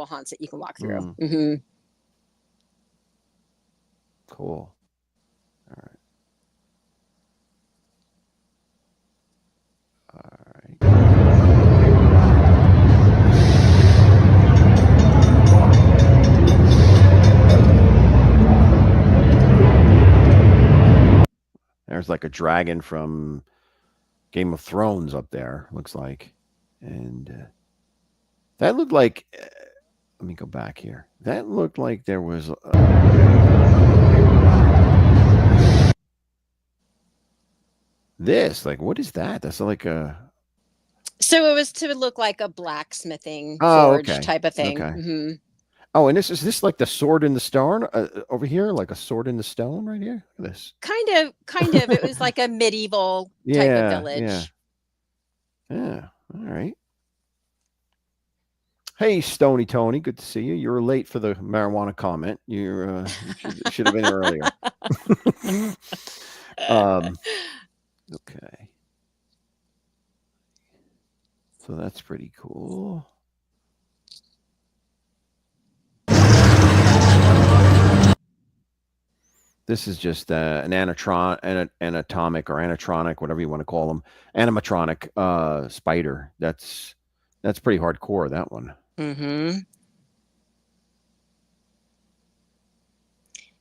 haunts that you can walk through. Mm, cool. All right. All right. There's like a dragon from Game of Thrones up there, looks like. And that looked like let me go back here. That looked like there was this. Like, what is that? That's like a. So it was to look like a blacksmithing Oh, forge okay. type of thing. Okay. Oh, and is this like the sword in the stone over here? Like a sword in the stone right here? Look at this. Kind of. It was like a medieval type of Yeah. Yeah. village. Yeah. All right. Hey, Stony Tony, good to see you. You were late for the marijuana comment. You should have been here earlier. Okay. So that's pretty cool. This is just an anatomic or animatronic, whatever you want to call them, animatronic spider. That's pretty hardcore. That one. Mm-hmm.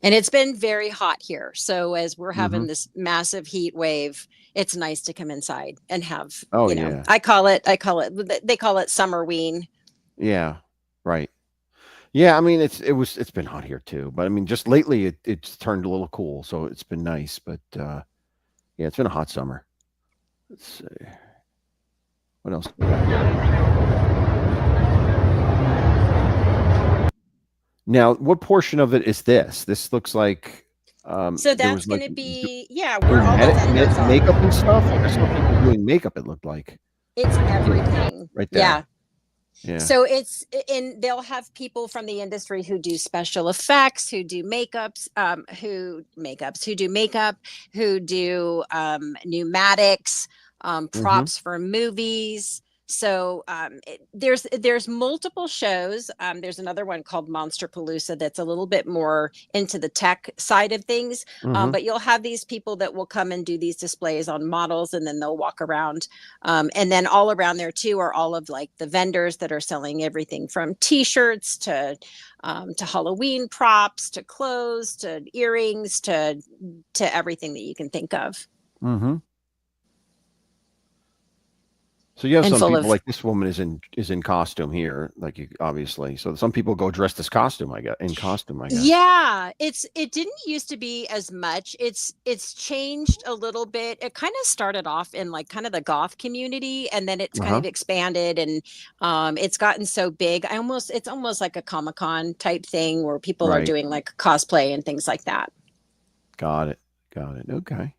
And it's been very hot here. So as we're Mm-hmm. having this massive heat wave, it's nice to come inside and have, Oh yeah. they call it summerween. Yeah. Right. Yeah. I mean, it's been hot here too, but I mean, just lately it's turned a little cool, so it's been nice. But yeah, it's been a hot summer. Let's see. What else? Now, what portion of it is this? This looks like So there that's was going like to be, where all the doing vendors are. makeup and stuff. Like I saw people doing makeup. It looked like It's everything. right Yeah. there. Yeah. So they'll have people from the industry who do special effects, who do makeups, who do makeup, who do pneumatics, Mm-hmm. props for movies. So there's multiple shows. There's another one called Monster Palooza that's a little bit more into the tech side of things. Mm-hmm. But you'll have these people that will come and do these displays on models, and then they'll walk around. And then all around there too are all of like the vendors that are selling everything from T-shirts to Halloween props to clothes to earrings to everything that you can think of. Mm-hmm. So you have And some full people of like this woman is in costume here, like you obviously. So some people go dressed as costume, I guess, in costume, I guess. Yeah, it didn't used to be as much. It's changed a little bit. It kind of started off in like kind of the goth community, and then it's kind Uh-huh. of expanded, and it's gotten so big. It's almost like a Comic-Con type thing where people are Right. doing like cosplay and things like that. Got it. Okay.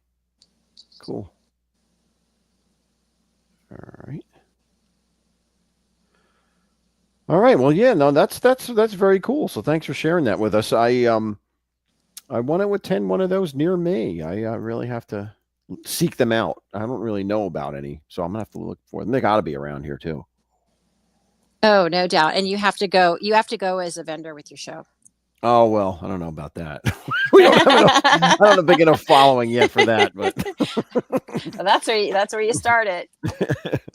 Cool. All right. All right. Well, yeah, no, that's very cool. So thanks for sharing that with us. I want to attend one of those near me. I really have to seek them out. I don't really know about any, so I'm gonna have to look for them. They got to be around here too. Oh, no doubt. And you have to go. You have to go as a vendor with your show. Oh well, I don't know about that. We don't have enough. I don't have a big enough following yet for that, but Well, that's where you start it.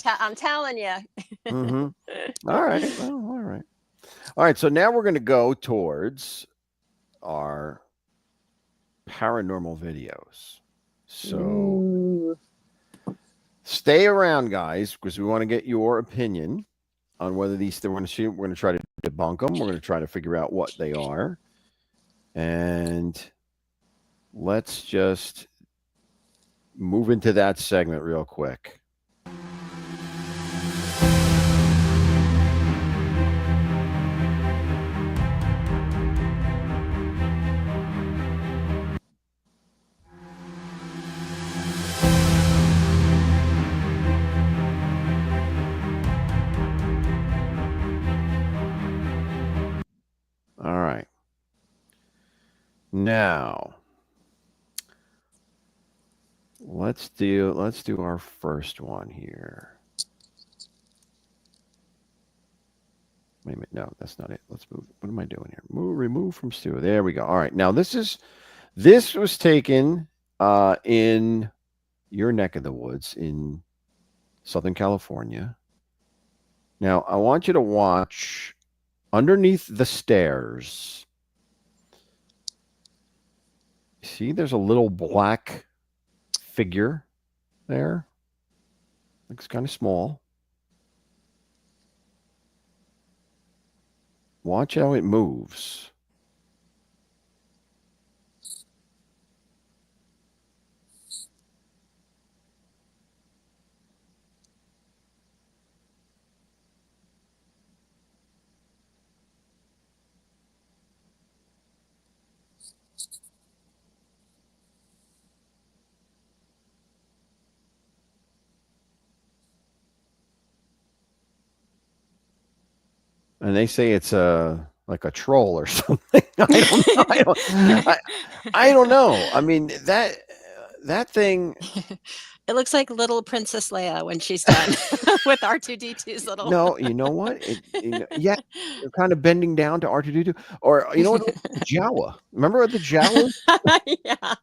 I'm telling you. hmm. All right. Well, all right. All right. So now we're going to go towards our paranormal videos. So Ooh. stay around, guys, because we want to get your opinion on whether these. We're going to try to debunk them. We're going to try to figure out what they are, and let's just move into that segment real quick. All right. Now, let's do our first one here. Wait a minute. No, that's not it. Let's move. What am I doing here? Remove from studio. There we go. All right. Now this was taken in your neck of the woods in Southern California. Now I want you to watch underneath the stairs. See, there's a little black figure there. Looks kind of small. Watch how it moves. And they say it's like a troll or something. I don't know. I don't know. I mean that thing. It looks like little Princess Leia when she's done with R2D2's little. No, you know what? Yeah, they're kind of bending down to R2D2, or you know what? Jawa. Remember the Jawa? Yeah.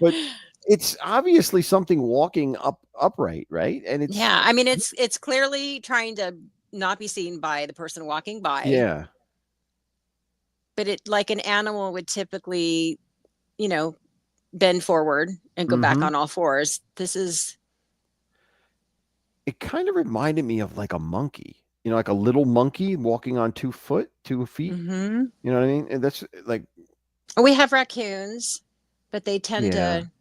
But it's obviously something walking upright, right? And it's Yeah. I mean, it's clearly trying to not be seen by the person walking by. yeah. But it like an animal would typically, bend forward and go back on all fours. It kind of reminded me of like a monkey, like a little monkey walking on 2 feet. Mm-hmm. You know what I mean? And that's like We have raccoons, but they tend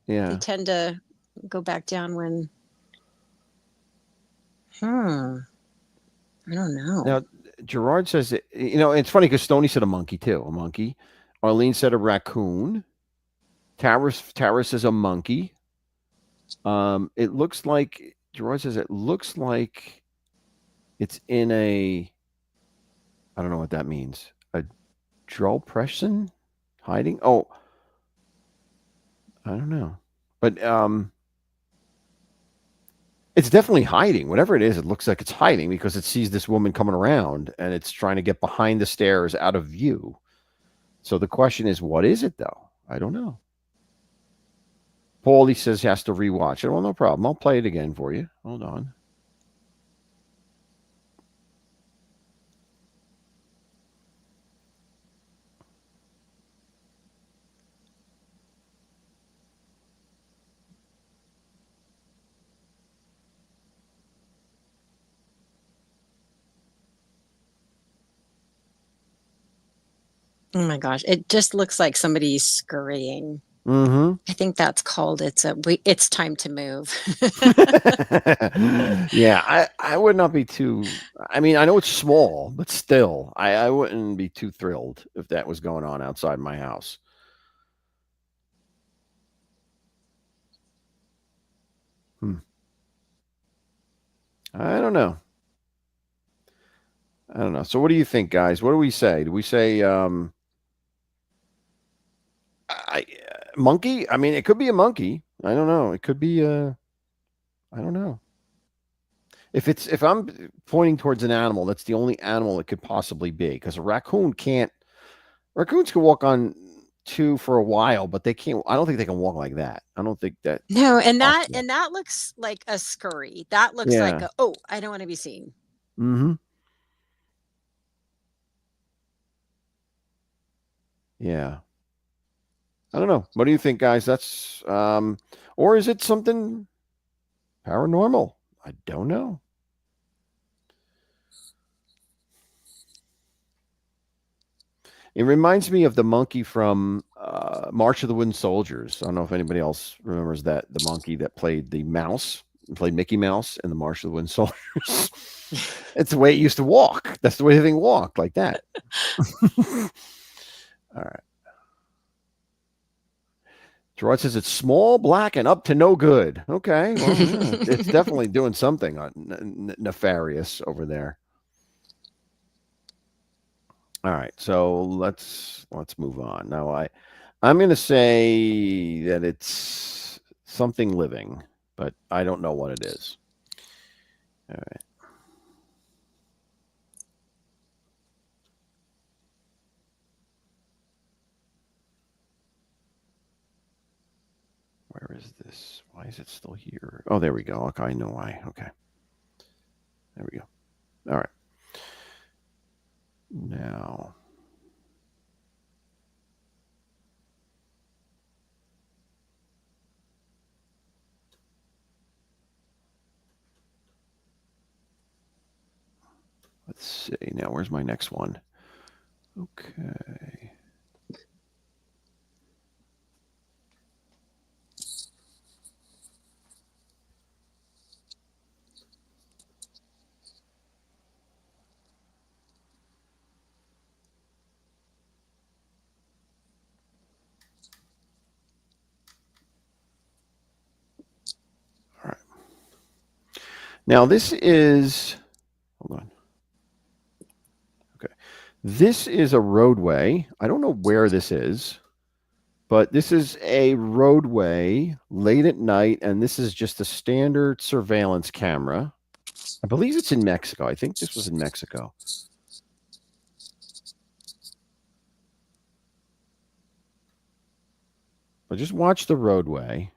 yeah. to go back down when I don't know. Now, Gerard says, it's funny because Stoney said a monkey too, a monkey. Arlene said a raccoon. Tara says a monkey. It looks like, Gerard says, it looks like it's in I don't know what that means. A drill person hiding? Oh, I don't know. But it's definitely hiding. Whatever it is, it looks like it's hiding because it sees this woman coming around and it's trying to get behind the stairs out of view. So the question is, what is it though? I don't know. Paulie says he has to rewatch it. Well, no problem. I'll play it again for you. Hold on. Oh my gosh, it just looks like somebody's scurrying. Mm-hmm. I think that's called it's time to move. Yeah, I would not be too. I mean, I know it's small, but still, I wouldn't be too thrilled if that was going on outside my house. I don't know. I don't know. So what do you think, guys? What do we say? Do we say monkey? I mean, it could be a monkey. I don't know. It could be I don't know. If I'm pointing towards an animal, that's the only animal it could possibly be, because a raccoon can't. Raccoons can walk on two for a while, but they can't. I don't think they can walk like that. I don't think that. No, and Possible. that looks like a scurry. That looks like Yeah. a, oh, I don't want to be seen. Mm-hmm. Yeah. I don't know. What do you think, guys? That's or is it something paranormal? I don't know. It reminds me of the monkey from March of the Wooden Soldiers. I don't know if anybody else remembers that. The monkey that played the mouse, played Mickey Mouse in the March of the Wooden Soldiers. It's the way it used to walk. That's the way the thing walked, like that. All right. Gerard says it's small, black, and up to no good. Okay. Well, yeah, it's definitely doing something nefarious over there. All right, so let's move on. Now I'm going to say that it's something living, but I don't know what it is. All right. Where is this? Why is it still here? Oh, there we go. Okay, I know why. Okay. There we go. All right. Now, let's see. Now, where's my next one? Okay. All right. Now, this is, hold on. Okay. This is a roadway. I don't know where this is, but this is a roadway late at night, and this is just a standard surveillance camera. I believe it's in Mexico. I think this was in Mexico. But just watch the roadway.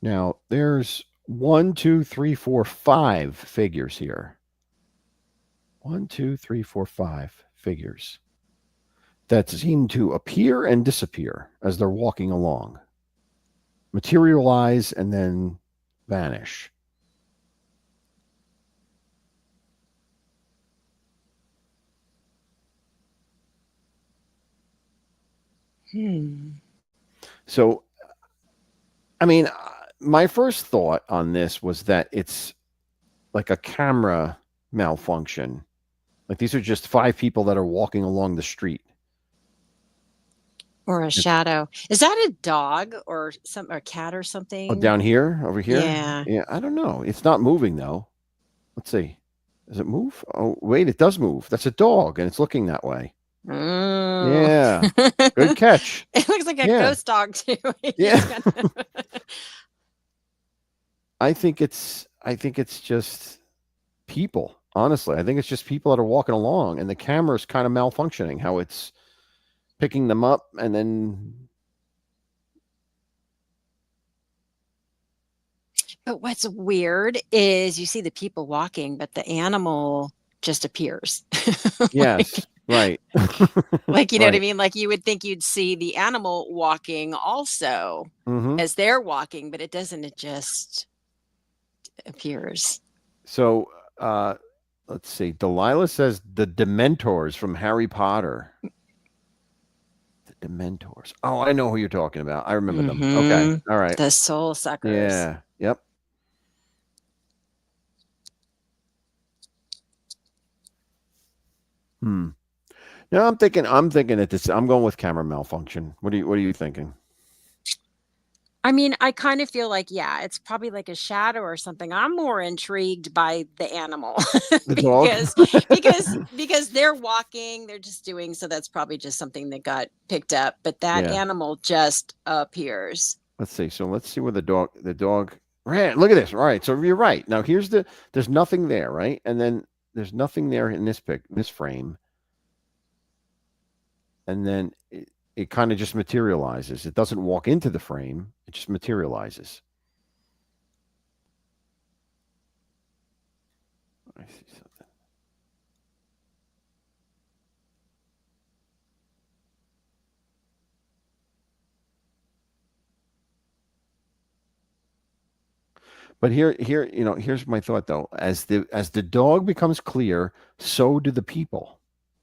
Now, there's 1, 2, 3, 4, 5 figures here. 1, 2, 3, 4, 5 figures that seem to appear and disappear as they're walking along, materialize, and then vanish. So, I mean, my first thought on this was that it's like a camera malfunction. Like these are just 5 people that are walking along the street. Or a shadow. Is that a dog or a cat or Oh, something? down here, over here? Yeah. Yeah, I don't know. It's not moving though. Let's see. Does it move? Oh, wait, it does move. That's a dog, and it's looking that way. Yeah. Good catch. It looks like a Yeah. ghost dog too. Yeah. I think it's just people. Honestly, I think it's just people that are walking along, and the camera's kind of malfunctioning. How it's picking them up and then. But what's weird is you see the people walking, but the animal just appears. Yes. Right. Like, you know what I Right. mean? Like you would think you'd see the animal walking also Mhm. as they're walking, but it doesn't. It just appears. So, let's see. Delilah says the Dementors from Harry Potter. The Dementors. Oh, I know who you're talking about. I remember them. Okay. All right. The soul suckers. Yeah. Yep. Hmm. No, I'm thinking that this. I'm going with camera malfunction. What are you thinking? I mean, I kind of feel like, yeah, it's probably like a shadow or something. I'm more intrigued by the animal The dog. because they're walking, they're just doing so that's probably just something that got picked up, but that Yeah. animal just appears. Let's see. So let's see where the dog. Right. Look at this. All right. So you're right. Now there's nothing there, right? And then there's nothing there in this frame, and then it kind of just materializes. It doesn't walk into the frame. It just materializes. I see something. But here's my thought though. As the dog becomes clear, so do the people,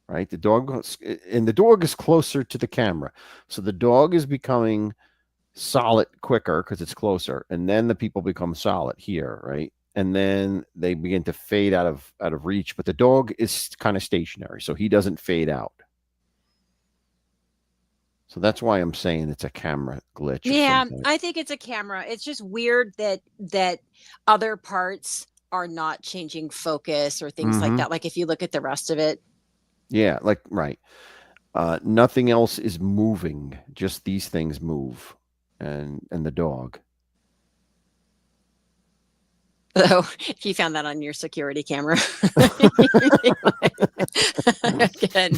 right? And the dog is closer to the camera, so the dog is becoming solid quicker because it's closer, and then the people become solid here, right? And then they begin to fade out of reach, but the dog is kind of stationary, so he doesn't fade out. So that's why I'm saying it's a camera glitch of some Yeah, type. I think it's a camera. It's just weird that other parts are not changing focus or things like Mm-hmm. that. Like if you look at the rest of it. Yeah, like right. Nothing else is moving. Just these things move, and the dog. So if you found that on your security camera, again,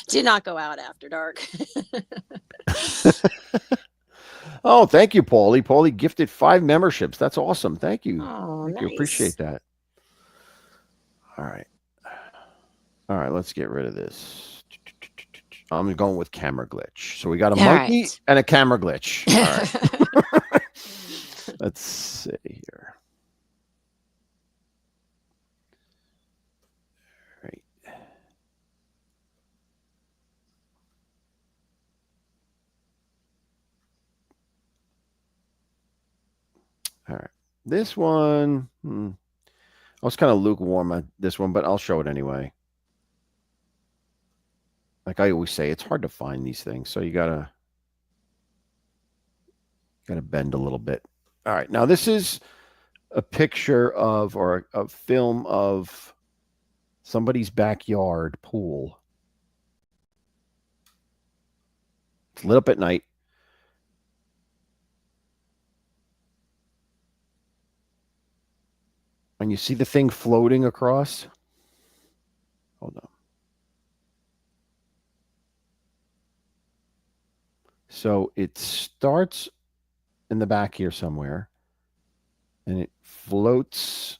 do not go out after dark. Oh, thank you, Paulie. Paulie gifted 5 memberships. That's awesome. Thank you. Oh, Thank you. nice. Appreciate that. All right. All right. Let's get rid of this. I'm going with camera glitch. So we got a All monkey right. and a camera glitch. All right. Let's see here. Right. All right. This one, I was kind of lukewarm on this one, but I'll show it anyway. Like I always say, it's hard to find these things, so you gotta bend a little bit. All right. Now this is a picture of or a film of somebody's backyard pool. It's lit up at night. And you see the thing floating across. Hold on. So it starts in the back here somewhere and it floats.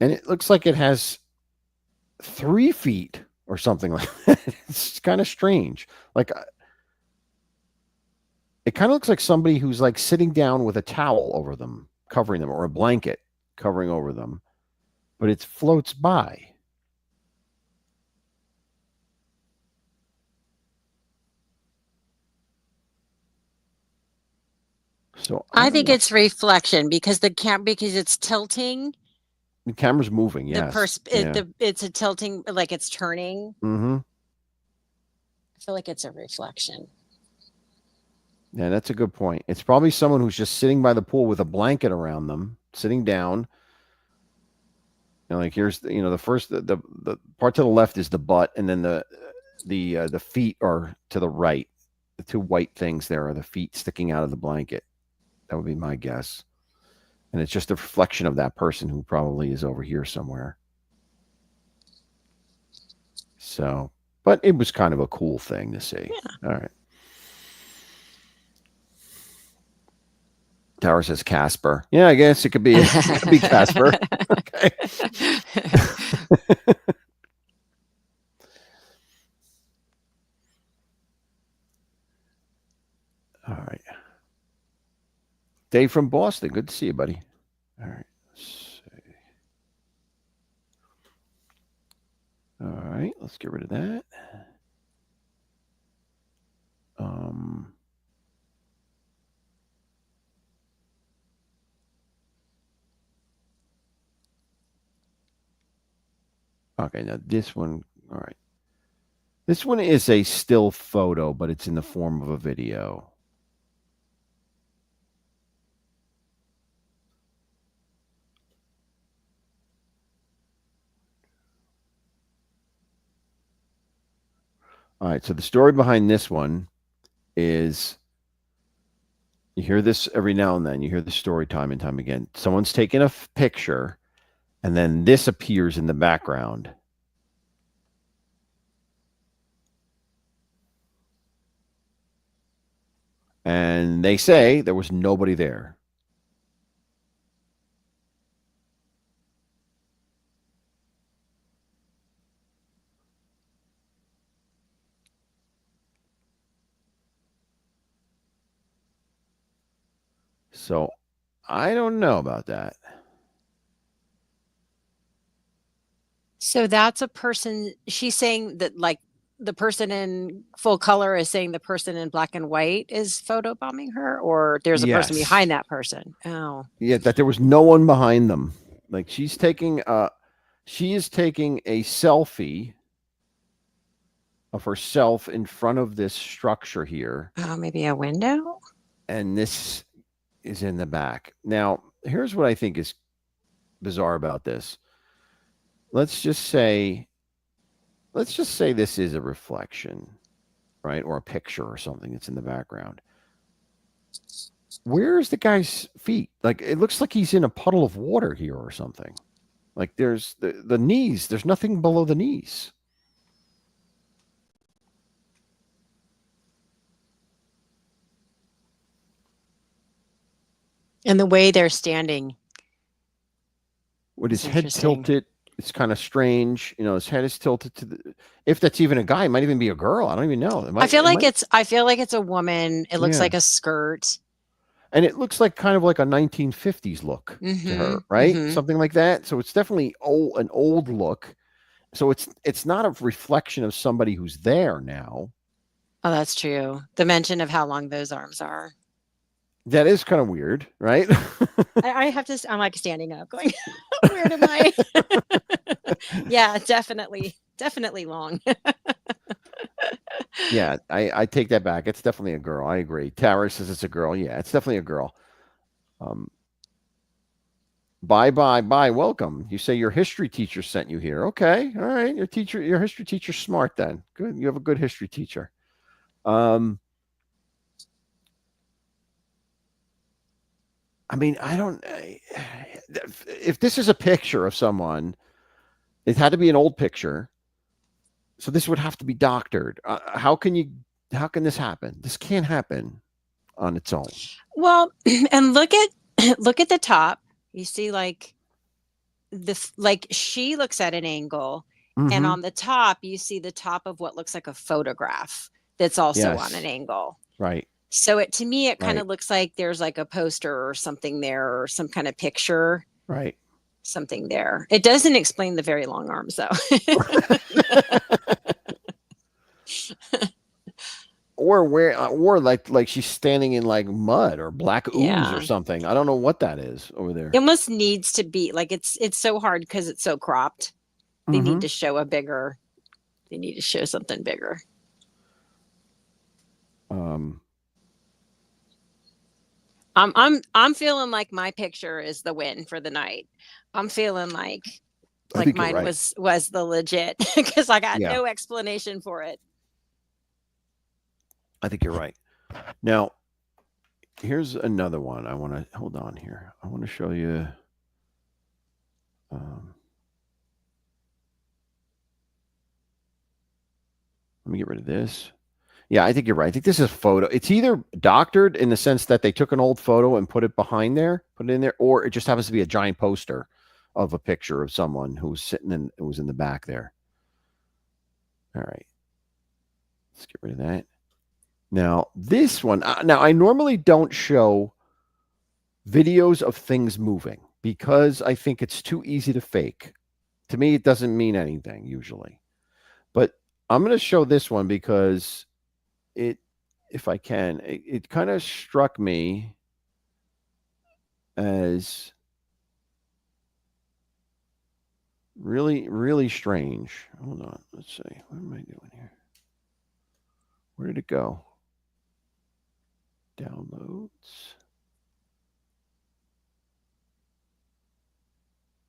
And it looks like it has 3 feet or something like that. It's kind of strange. Like it kind of looks like somebody who's like sitting down with a towel over them, covering them, or a blanket covering over them, but it floats by. So I I don't think know. it's reflection because because it's tilting. The camera's moving. The Yes. pers Yeah. it's a tilting like it's turning. Mm-hmm. I feel like it's a reflection. Yeah, that's a good point. It's probably someone who's just sitting by the pool with a blanket around them, sitting down. And like here's the first the part to the left is the butt, and then the feet are to the right. The 2 white things there are the feet sticking out of the blanket. That would be my guess. And it's just a reflection of that person who probably is over here somewhere. So, but it was kind of a cool thing to see. Yeah. All right. Tower says Casper. Yeah, I guess it could be Casper. Okay. All right. Dave from Boston. Good to see you, buddy. All right. Let's see. All right. Let's get rid of that. Um. Okay, now this one, all right. This one is a still photo, but it's in the form of a video. All right, so the story behind this one is you hear this every now and then. You hear the story time and time again. Someone's taking a picture, and then this appears in the background. And they say there was nobody there. So I don't know about that. So that's a person. She's saying that, like, the person in full color is saying the person in black and white is photobombing her, or there's a person Yes. behind that person. Oh, Yeah, that there was no one behind them. Like she is taking a selfie of herself in front of this structure here, oh, maybe a window. and this is in the back. Now, here's what I think is bizarre about this. Let's just say this is a reflection, right? Or a picture or something that's in the background. Where's the guy's feet? Like it looks like he's in a puddle of water here or something. Like there's the knees, there's nothing below the knees. And the way they're standing. With his It's head interesting. tilted, it's kind of strange. You know, his head is tilted to the. If that's even a guy, it might even be a girl. I don't even know. I feel like it's a woman. It looks Yeah, like a skirt. and it looks like kind of like a 1950s look to her, Mm-hmm. right? Mm-hmm. Something like that. So it's definitely an old look. So it's not a reflection of somebody who's there now. Oh, that's true. The mention of how long those arms are. That is kind of weird, right? I have to. I'm like standing up, going, "Where am I?" Yeah, definitely long. Yeah, I take that back. It's definitely a girl. I agree. Tara says it's a girl. Yeah, it's definitely a girl. Um, bye. Welcome. You say your history teacher sent you here. Okay, all right. Your history teacher's smart then. Good. You have a good history teacher. I mean, I don't. If this is a picture of someone, it had to be an old picture. So this would have to be doctored. How can you? How can this happen? This can't happen on its own. Well, and look at the top. You see, like like she looks at an angle, and Mm-hmm. on the top you see the top of what looks like a photograph that's also on an Yes. angle. Right. So to me it kind Right. of looks like there's like a poster or something there, or some kind of picture, Right. something there. It doesn't explain the very long arms though. Or where, or like she's standing in like mud or black ooze or Yeah. something. I don't know what that is over It there. almost needs to be like, it's so hard because it's so cropped. They need Mm-hmm. to show a bigger, they need to show something bigger. Um, I'm feeling like my picture is the win for the night. I'm feeling I like think you're mine right. was the legit because I got Yeah, no explanation for it. I think you're right. Now, here's another one. I want to hold on here. I want to show you. Um, let me get rid of this. Yeah, I think you're right. I think this is a photo. It's either doctored in the sense that they took an old photo and put it behind there, put it in there, or it just happens to be a giant poster of a picture of someone who was sitting in, who was in the back there. All right. Let's get rid of that. Now, this one, now I normally don't show videos of things moving because I think it's too easy to fake. To me, it doesn't mean anything usually. But I'm going to show this one because it, if I can, it kind of struck me as Really, really strange. Hold on. Let's see. What am I doing here? Where did it go? Downloads.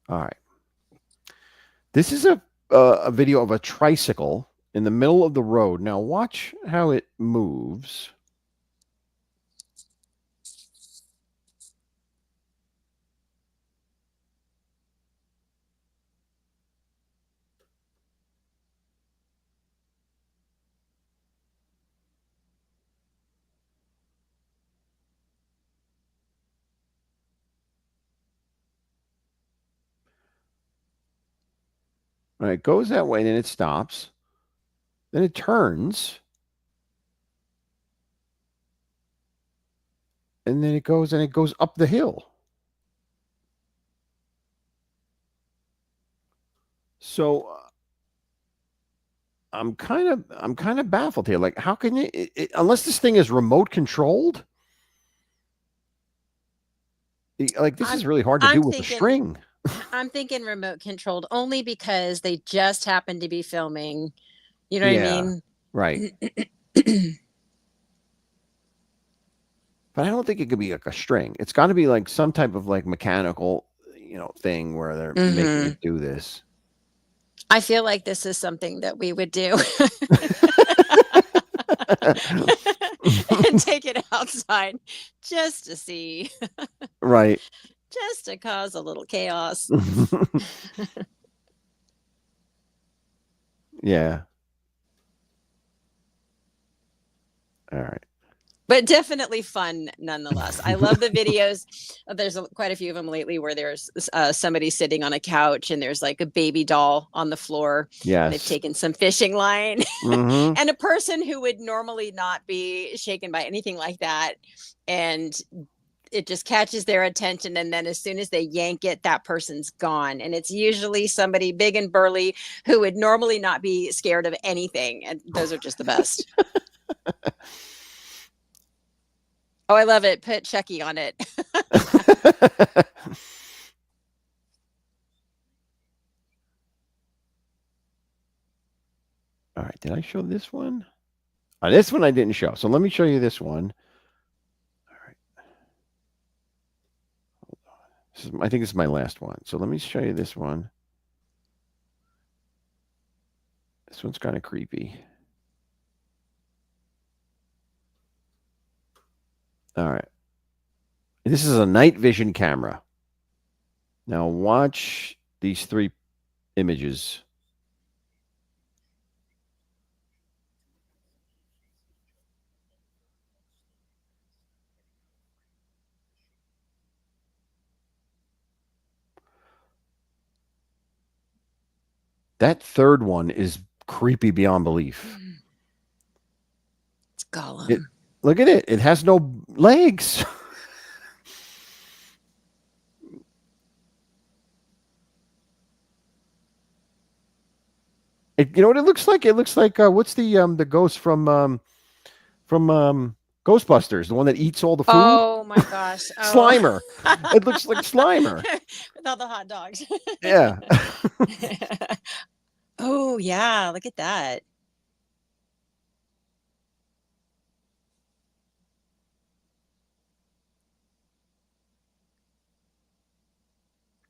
All right. This is a video of a tricycle in the middle of the road. Now watch how it moves. All right, it goes that way, and then it stops. Then it turns. And then it goes up the hill. So I'm kind of baffled here. Like, how can unless this thing is remote controlled? Like, this is really hard to do with a string. I'm thinking remote controlled only because they just happen to be filming. You know what I mean? Right. But I don't think it could be like a string. It's got to be like some type of like mechanical, thing where they're making it do this. I feel like this is something that we would do. And take it outside just to see. Right. Just to cause a little chaos. Yeah. All right. But definitely fun nonetheless. I love the videos. There's quite a few of them lately where there's somebody sitting on a couch and there's like a baby doll on the floor. Yes. They've taken some fishing line and a person who would normally not be shaken by anything like that. And it just catches their attention. And then as soon as they yank it, that person's gone. And it's usually somebody big and burly who would normally not be scared of anything. And those are just the best. Oh, I love it. Put Chucky on it. All right. Did I show this one? This one I didn't show. So let me show you this one. All right. Hold on. I think this is my last one. So let me show you this one. This one's kind of creepy. All right. This is a night vision camera. Now watch these 3 images. That third one is creepy beyond belief. It's Gollum. Look at it. It has no legs. You know what it looks like? It looks like what's the ghost from Ghostbusters, the one that eats all the food? Oh my gosh. Oh. Slimer. It looks like Slimer. With all the hot dogs. Yeah. Oh yeah, look at that.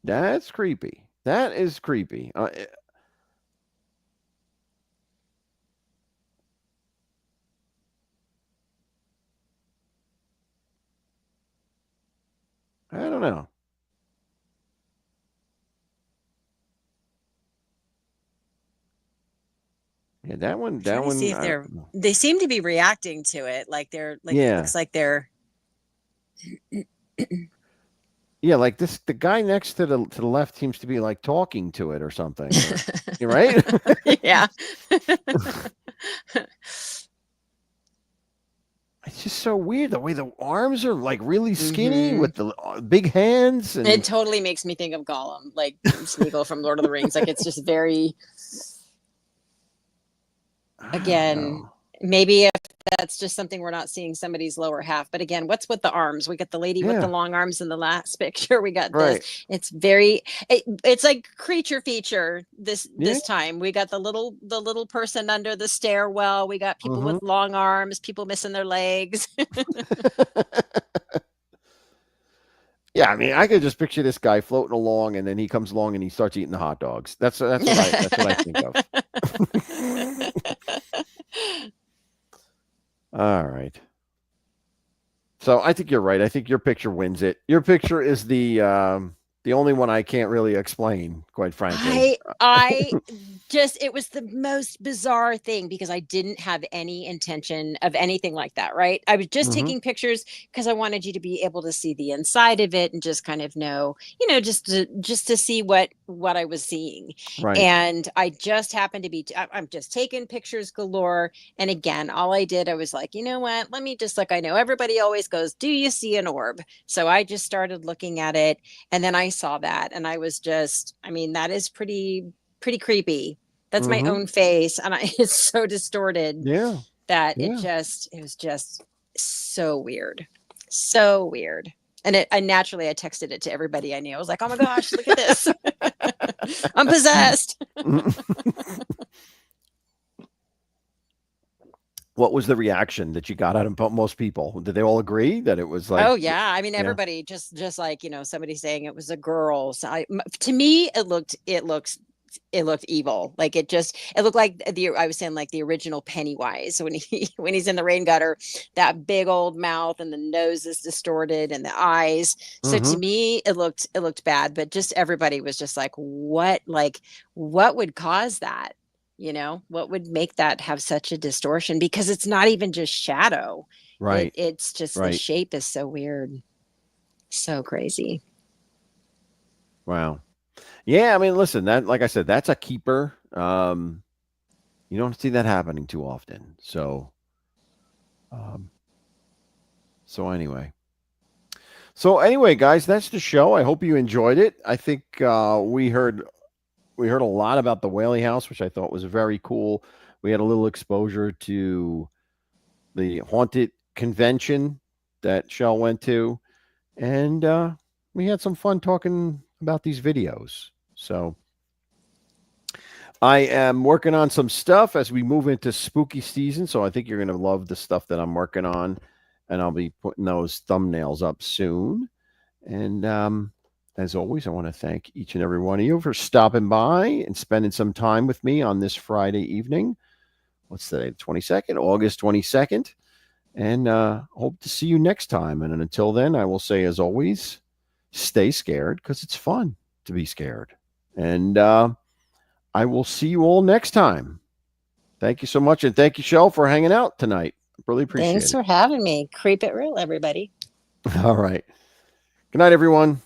That's creepy. That is creepy. I don't know. Yeah, that one. That one. See if they seem to be reacting to it, like they're like. Yeah. It looks like they're. Yeah, like this. The guy next to the left seems to be like talking to it or something. You're right. Yeah. It's just so weird the way the arms are like really skinny with the big hands. And it totally makes me think of Gollum, like Smeagol from Lord of the Rings. Like it's just very. Again, maybe if that's just something we're not seeing somebody's lower half. But again, what's with the arms? We got the lady with the long arms in the last picture. We got Right. this. It's very, it's like creature feature this Yeah. time. We got the little person under the stairwell. We got people with long arms, people missing their legs. Yeah, I mean, I could just picture this guy floating along, and then he comes along and he starts eating the hot dogs. That's what I think of. All right. So I think you're right. I think your picture wins it. Your picture is the only one I can't really explain, quite frankly. I just, it was the most bizarre thing because I didn't have any intention of anything like that, right? I was just taking pictures because I wanted you to be able to see the inside of it and just kind of know, just to see what I was seeing. Right. And I just happened to be, I'm just taking pictures galore. And again, all I did, I was like, you know what? Let me just, like, I know everybody always goes, do you see an orb? So I just started looking at it, and then I saw that, and I was just, I mean, that is pretty creepy. That's my own face, and it's so distorted. Yeah. That it was just so weird. So weird. And I naturally texted it to everybody I knew. I was like, oh my gosh, look at this. I'm possessed. What was the reaction that you got out of most people? Did they all agree that it was like? Oh yeah, I mean, everybody just like, somebody saying it was a girl. So to me, it looked evil. Like it looked like I was saying, like the original Pennywise when he's in the rain gutter, that big old mouth and the nose is distorted and the eyes. So to me, it looked bad. But just everybody was just like, what would cause that? What would make that have such a distortion? Because it's not even just shadow. Right. It's just the shape is so weird. So crazy. Wow. Yeah, I mean, listen, that, like I said, that's a keeper. You don't see that happening too often. So anyway. Guys, that's the show. I hope you enjoyed it. I think we heard a lot about the Whaley House, which I thought was very cool. We had a little exposure to the haunted convention that Shell went to, and we had some fun talking about these videos. So I am working on some stuff as we move into spooky season, so I think you're going to love the stuff that I'm working on, and I'll be putting those thumbnails up soon. And as always, I want to thank each and every one of you for stopping by and spending some time with me on this Friday evening. What's today? 22nd, August 22nd. And hope to see you next time. And until then, I will say, as always, stay scared, because it's fun to be scared. And I will see you all next time. Thank you so much. And thank you, Shell, for hanging out tonight. Really appreciate it. Thanks for having me. Creep it real, everybody. All right. Good night, everyone.